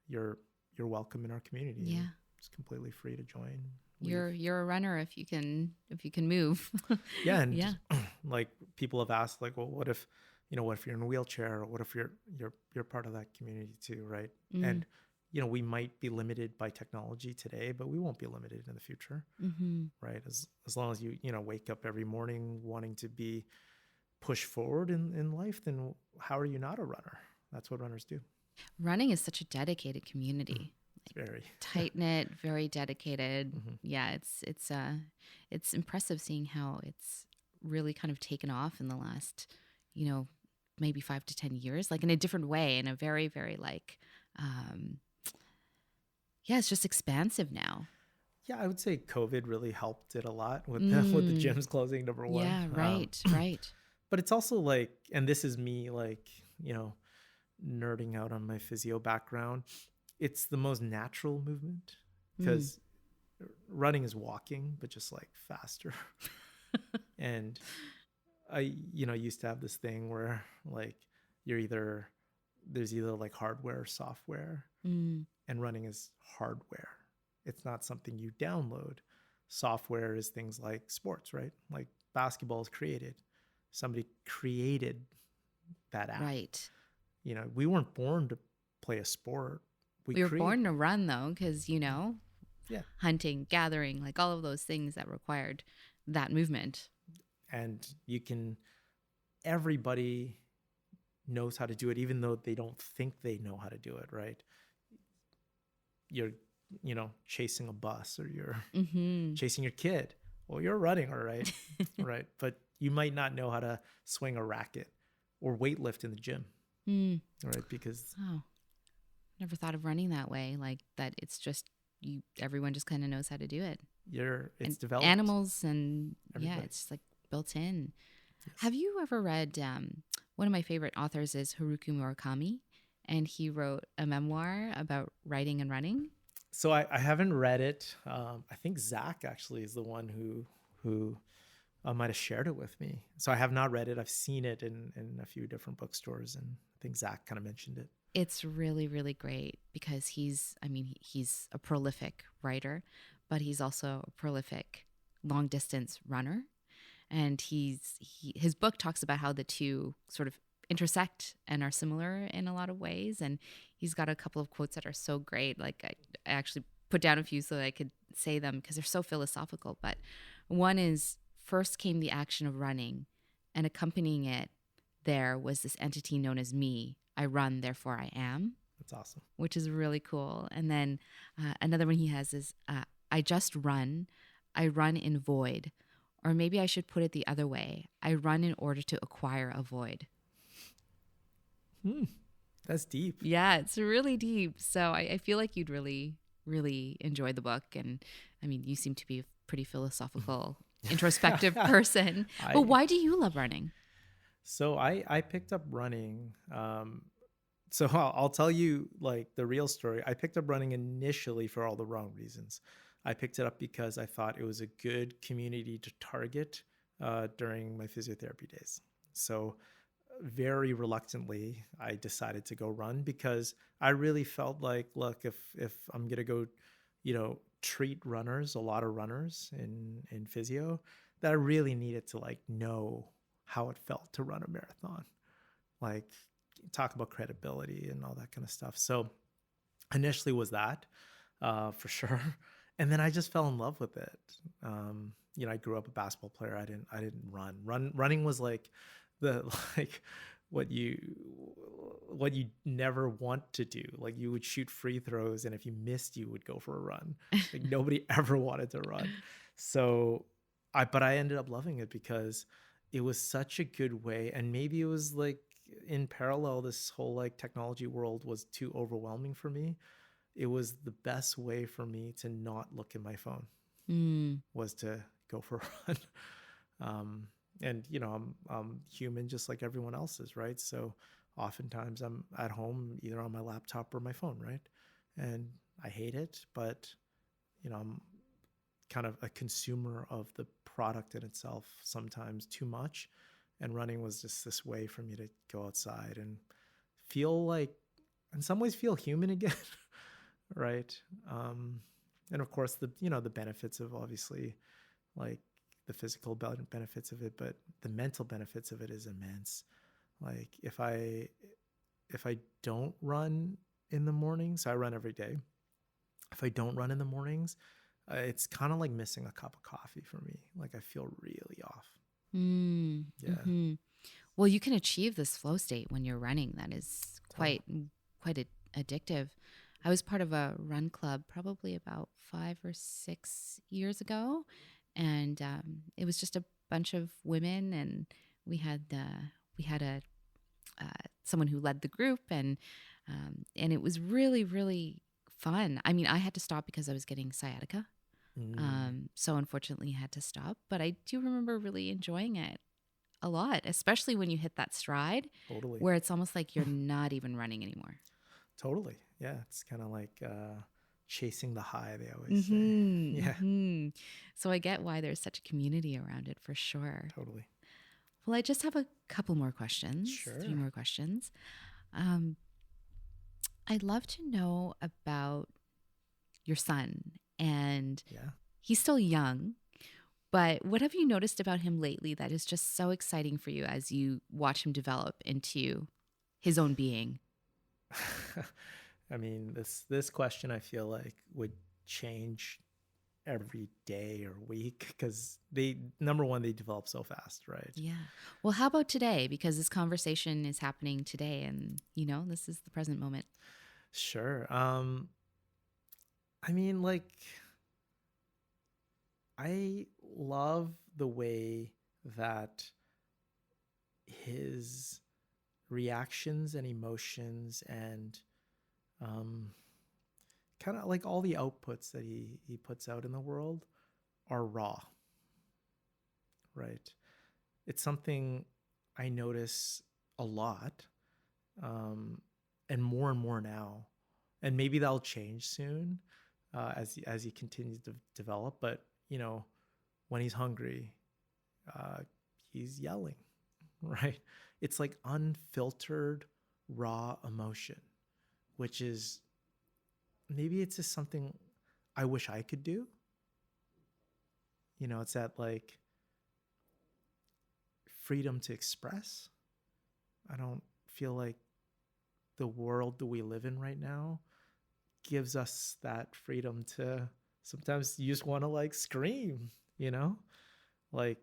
you're welcome in our community. Yeah. It's completely free to join. You're a runner if you can move. Yeah. And yeah. like people have asked, like, well, what if you're in a wheelchair, or what if you're part of that community too, right? And we might be limited by technology today, but we won't be limited in the future, right? As long as you wake up every morning wanting to be pushed forward in life, then how are you not a runner? That's what runners do. Running is such a dedicated community. It's very tight knit, very dedicated. Yeah, it's impressive seeing how it's really kind of taken off in the last, maybe 5 to 10 years, like in a different way, in a very, very like, it's just expansive now. Yeah, I would say COVID really helped it a lot with the gyms closing, number one. Yeah, right, right. But it's also like, and this is me like, nerding out on my physio background. It's the most natural movement, because running is walking, but just like faster. And I, used to have this thing where like there's either like hardware or software, and running is hardware. It's not something you download. Software is things like sports, right? Like basketball is created. Somebody created that app. Right. We weren't born to play a sport. We were born to run, though, because, yeah, hunting, gathering, like all of those things that required that movement. And everybody knows how to do it, even though they don't think they know how to do it, right? You're, chasing a bus, or you're chasing your kid. Well, you're running, all right, right? But you might not know how to swing a racket or weightlift in the gym, right? Because never thought of running that way, like that. It's just everyone just kind of knows how to do it. It's developed. Animals and everybody. it's like built in. Yes. Have you ever read, one of my favorite authors is Haruki Murakami, and he wrote a memoir about writing and running. So I haven't read it. I think Zach actually is the one who might have shared it with me. So I have not read it. I've seen it in a few different bookstores, and I think Zach kind of mentioned it. It's really, really great because he's a prolific writer, but he's also a prolific long distance runner. And his book talks about how the two sort of intersect and are similar in a lot of ways. And he's got a couple of quotes that are so great. Like I actually put down a few so that I could say them because they're so philosophical. But one is, first came the action of running, and accompanying it there was this entity known as me. I run, therefore I am. That's awesome. Which is really cool. And then another one he has is, I just run. I run in void. Or maybe I should put it the other way. I run in order to acquire a void. That's deep. Yeah, it's really deep. So I feel like you'd really, really enjoy the book. And I mean, you seem to be a pretty philosophical, introspective person. But why do you love running? So I picked up running. So I'll tell you like the real story. I picked up running initially for all the wrong reasons. I picked it up because I thought it was a good community to target during my physiotherapy days. So very reluctantly, I decided to go run because I really felt like, look, if I'm going to go, treat runners, a lot of runners in physio, that I really needed to like know how it felt to run a marathon, like talk about credibility and all that kind of stuff. So initially was that for sure. And then I just fell in love with it. I grew up a basketball player. I didn't run. Running was like what you never want to do. Like you would shoot free throws, and if you missed, you would go for a run. Like nobody ever wanted to run. So I ended up loving it because it was such a good way. And maybe it was like in parallel, this whole like technology world was too overwhelming for me. it was the best way for me to not look at my phone, was to go for a run. And I'm human just like everyone else is, right? So oftentimes I'm at home either on my laptop or my phone, right? And I hate it, but I'm kind of a consumer of the product in itself sometimes too much. And running was just this way for me to go outside and feel like, in some ways, feel human again, right? And of course, the benefits of, obviously, like the physical benefits of it, but the mental benefits of it is immense. Like if I don't run in the mornings, I run every day. If I don't run in the mornings, it's kind of like missing a cup of coffee for me. Like I feel really off. Yeah. Well, you can achieve this flow state when you're running. That is quite addictive. I was part of a run club probably about 5 or 6 years ago, and it was just a bunch of women, and we had a someone who led the group, and it was really, really fun. I mean, I had to stop because I was getting sciatica. So unfortunately I had to stop, but I do remember really enjoying it a lot, especially when you hit that stride. Totally. Where it's almost like you're not even running anymore. Totally. Yeah. It's kind of like chasing the high, they always say. Yeah. So I get why there's such a community around it, for sure. Totally. Well, I just have a couple more questions. Sure. 3 more questions. I'd love to know about your son. And he's still young, but what have you noticed about him lately that is just so exciting for you as you watch him develop into his own being? I mean, this question I feel like would change every day or week because number one, they develop so fast, right? Yeah. Well, how about today? Because this conversation is happening today, and this is the present moment. Sure. I mean, like, I love the way that his reactions and emotions and kind of like all the outputs that he puts out in the world are raw, right? It's something I notice a lot, and more now. And maybe that'll change soon as he continues to develop. But, when he's hungry, he's yelling, right? It's like unfiltered, raw emotion, which is, maybe it's just something I wish I could do. It's that like freedom to express. I don't feel like the world that we live in right now gives us that freedom to, sometimes you just want to like scream, like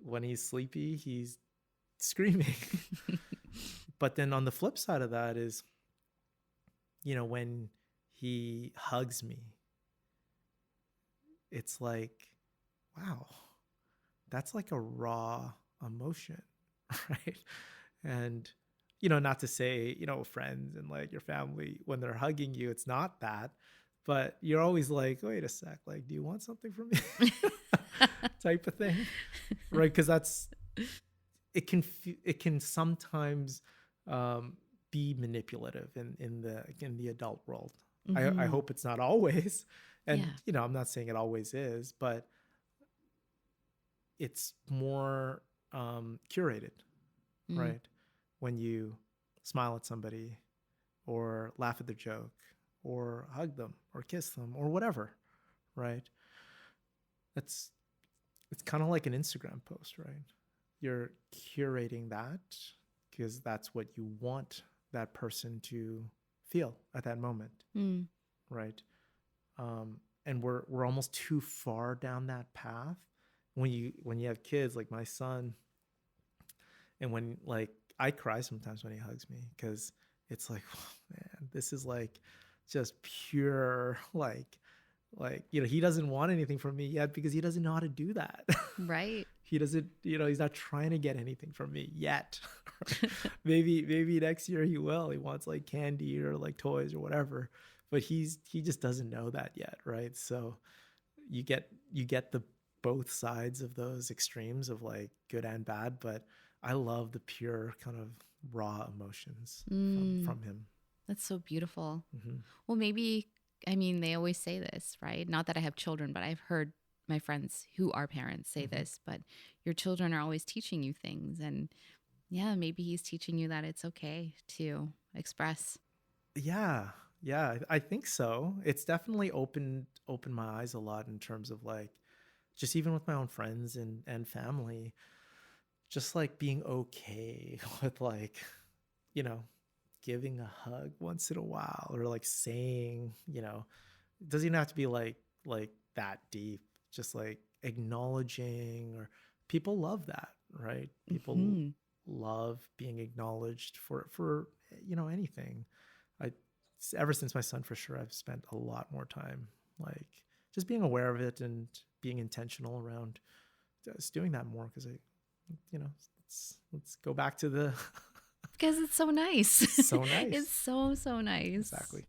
when he's sleepy, he's screaming. But then on the flip side of that is, when he hugs me, it's like, wow, that's like a raw emotion, right? And not to say, friends and like your family, when they're hugging you, it's not that, but you're always like, wait a sec, like, do you want something from me? Type of thing, right? Because it can sometimes be manipulative in the adult world. I hope it's not always, and I'm not saying it always is, but it's more curated, right? When you smile at somebody or laugh at their joke or hug them or kiss them or whatever, right? It's kind of like an Instagram post, right? You're curating that because that's what you want that person to feel at that moment, right? And we're almost too far down that path when you have kids like my son, and when like I cry sometimes when he hugs me because it's like, oh, man, this is like just pure like he doesn't want anything from me yet because he doesn't know how to do that. Right. He doesn't, he's not trying to get anything from me yet. maybe next year he will. He wants like candy or like toys or whatever. but he just doesn't know that yet, right? So you get the both sides of those extremes of like good and bad, but I love the pure kind of raw emotions from him. That's so beautiful. Mm-hmm. Well, maybe, I mean, they always say this, right? Not that I have children, but I've heard my friends who are parents say this, but your children are always teaching you things. And yeah, maybe he's teaching you that it's okay to express. Yeah. I think so. It's definitely opened my eyes a lot in terms of like, just even with my own friends and family, just like being okay with like, you know, giving a hug once in a while, or like saying, you know, it doesn't even have to be like that deep, just like acknowledging, or people love that, right? People love being acknowledged for you know, anything. Ever since my son, for sure, I've spent a lot more time like just being aware of it and being intentional around just doing that more, because I, you know, let's go back to the Because it's so nice. so nice. It's so nice. Exactly.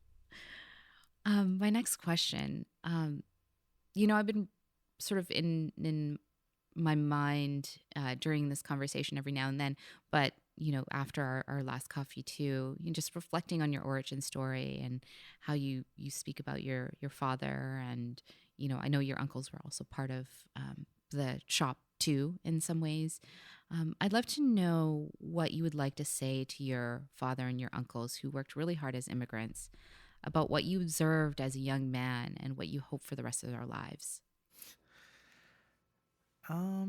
My next question, you know, I've been sort of in my mind during this conversation every now and then, but you know, after our last coffee too, you know, just reflecting on your origin story and how you speak about your father, and you know, I know your uncles were also part of the shop too in some ways. I'd love to know what you would like to say to your father and your uncles who worked really hard as immigrants about what you observed as a young man and what you hope for the rest of their lives. I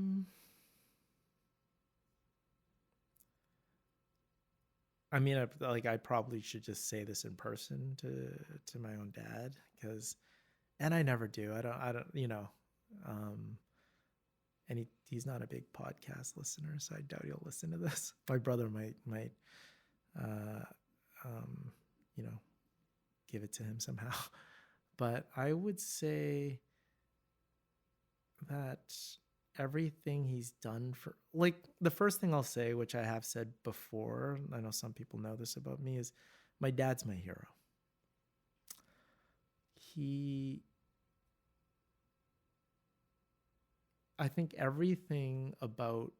mean, I probably should just say this in person to my own dad, and I never do. I don't, you know, and he's not a big podcast listener, so I doubt he'll listen to this. My brother might, you know, give it to him somehow. But I would say that everything he's done for, like, the first thing I'll say, which I have said before, I know some people know this about me, is my dad's my hero. I think everything about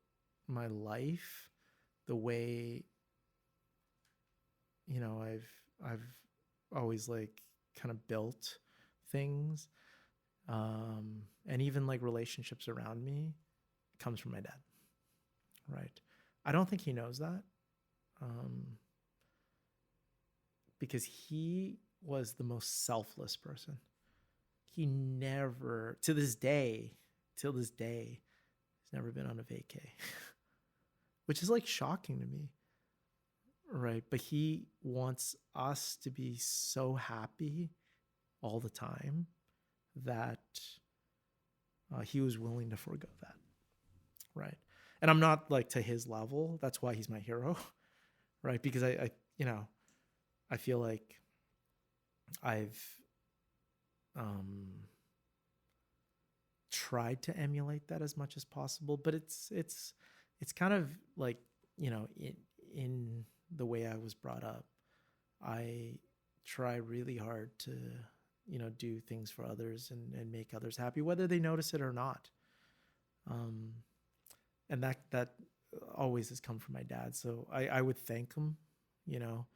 my life, the way, you know, I've always like kind of built things, and even like relationships around me, comes from my dad, right? I don't think he knows that, because he was the most selfless person. He never, till this day, has never been on a vacay, which is like shocking to me, right? But he wants us to be so happy all the time that he was willing to forego that, right? And I'm not like to his level. That's why he's my hero, right? Because I you know, I feel like I've tried to emulate that as much as possible, but it's kind of like, you know, in the way I was brought up, I try really hard to, you know, do things for others and make others happy, whether they notice it or not. And that always has come from my dad. So I would thank him, you know.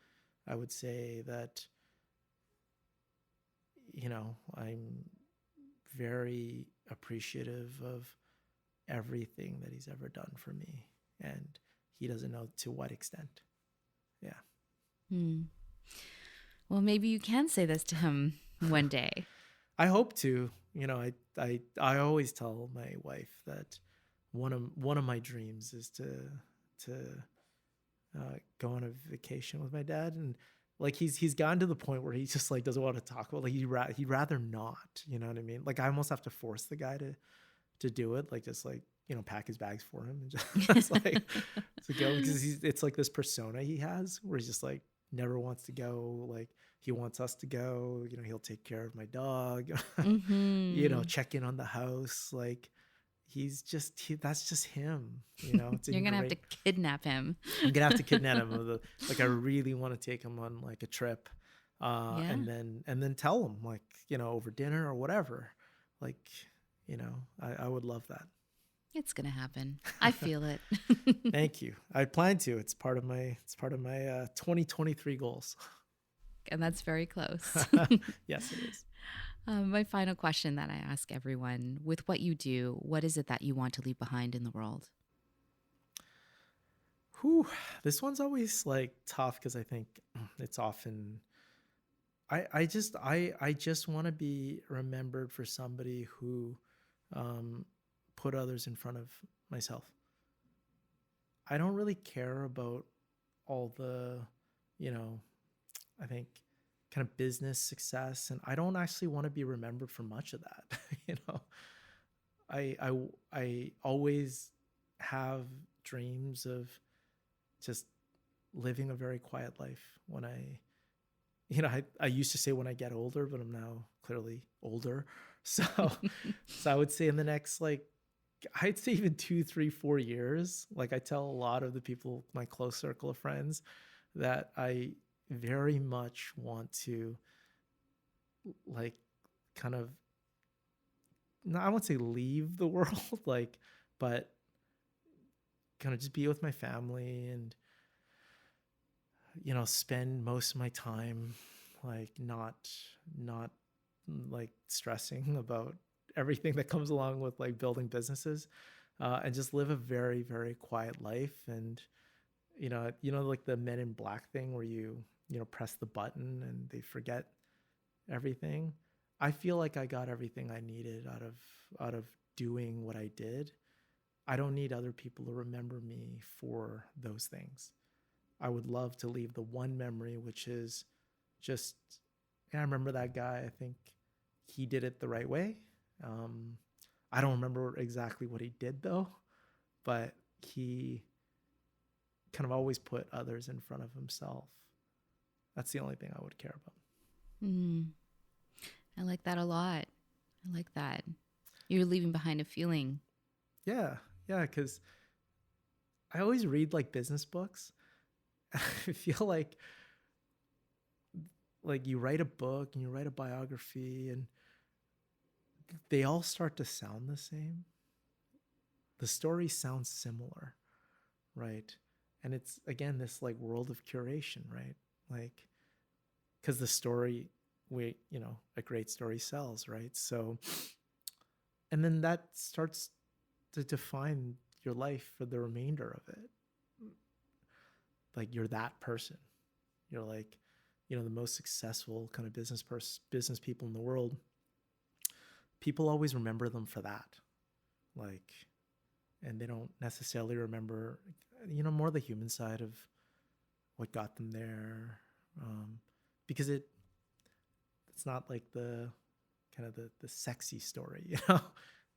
I would say that, you know, I'm very appreciative of everything that he's ever done for me, and he doesn't know to what extent. Yeah. Well, maybe you can say this to him one day. I hope to. You know, I always tell my wife that one of my dreams is to go on a vacation with my dad, and like he's gotten to the point where he just like doesn't want to talk about, like he'd rather not, you know what I mean? Like I almost have to force the guy to do it, like just like, you know, pack his bags for him and just like to go, because it's like this persona he has where he's just like never wants to go. Like he wants us to go, you know, he'll take care of my dog, you know, check in on the house. Like that's just him, you know. It's You're going to have to kidnap him. I'm going to have to kidnap him. Like I really want to take him on like a trip Yeah. and then tell them, like, over dinner or whatever. Like, I would love that. It's going to happen. I feel it. Thank you. I plan to. It's part of my 2023 goals. And that's very close. Yes, it is. My final question that I ask everyone, with what you do, what is it that you want to leave behind in the world? Whew, this one's always like tough because I think it's often I just want to be remembered for somebody who put others in front of myself. I don't really care about all the, I think kind of business success, and I don't actually want to be remembered for much of that. I always have dreams of just living a very quiet life. When I used to say when I get older, but I'm now clearly older. So, so I would say in the next, like, I'd say even 2, 3, 4 years, like I tell a lot of the people, my close circle of friends, that I very much want to, like, kind of, no, I won't say leave the world, like, but kind of just be with my family and, spend most of my time, like, not like stressing about everything that comes along with like building businesses, and just live a very, very quiet life. And, like the Men in Black thing where you press the button and they forget everything. I feel like I got everything I needed out of doing what I did. I don't need other people to remember me for those things. I would love to leave the one memory, which is just, I remember that guy. I think he did it the right way. I don't remember exactly what he did though, but he kind of always put others in front of himself. That's the only thing I would care about. I like that a lot. I like that. You're leaving behind a feeling. Yeah. Because I always read like business books. I feel like you write a book and you write a biography and they all start to sound the same. The story sounds similar, right? And it's, again, this like world of curation, right? Like, because the story, a great story sells, right? So, and then that starts to define your life for the remainder of it. Like, you're that person. You're like, the most successful kind of business people in the world. People always remember them for that. Like, and they don't necessarily remember, more the human side of what got them there. Because it's not like the kind of the sexy story,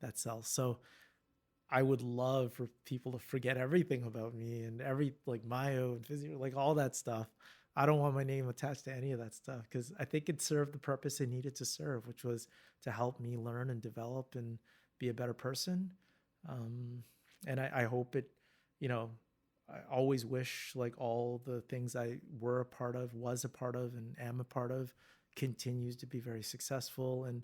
that sells. So I would love for people to forget everything about me and like Myo and Physio, like all that stuff. I don't want my name attached to any of that stuff because I think it served the purpose it needed to serve, which was to help me learn and develop and be a better person. And I hope it, I always wish like all the things I was a part of, and am a part of continues to be very successful and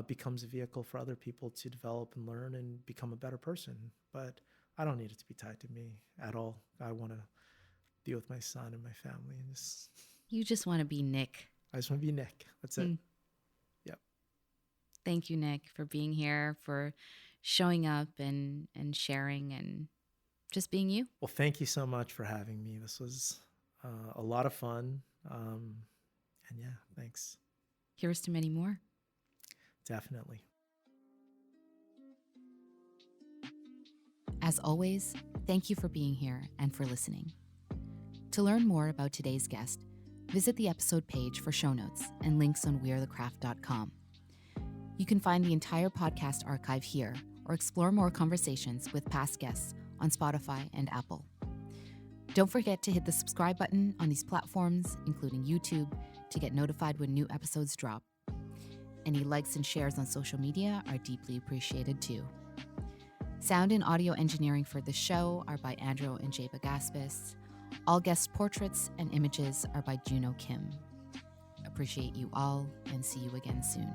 becomes a vehicle for other people to develop and learn and become a better person. But I don't need it to be tied to me at all. I want to be with my son and my family. And You just want to be Nick. I just want to be Nick. That's it. Yep. Thank you, Nick, for being here, for showing up and sharing and just being you. Well, thank you so much for having me. This was a lot of fun. And yeah, thanks. Here's to many more. Definitely. As always, thank you for being here and for listening. To learn more about today's guest, visit the episode page for show notes and links on wearethecraft.com. You can find the entire podcast archive here or explore more conversations with past guests on Spotify and Apple. Don't forget to hit the subscribe button on these platforms, including YouTube, to get notified when new episodes drop. Any likes and shares on social media are deeply appreciated too. Sound and audio engineering for the show are by Andrew and Jay Bagaspis. All guest portraits and images are by Juno Kim. Appreciate you all and see you again soon.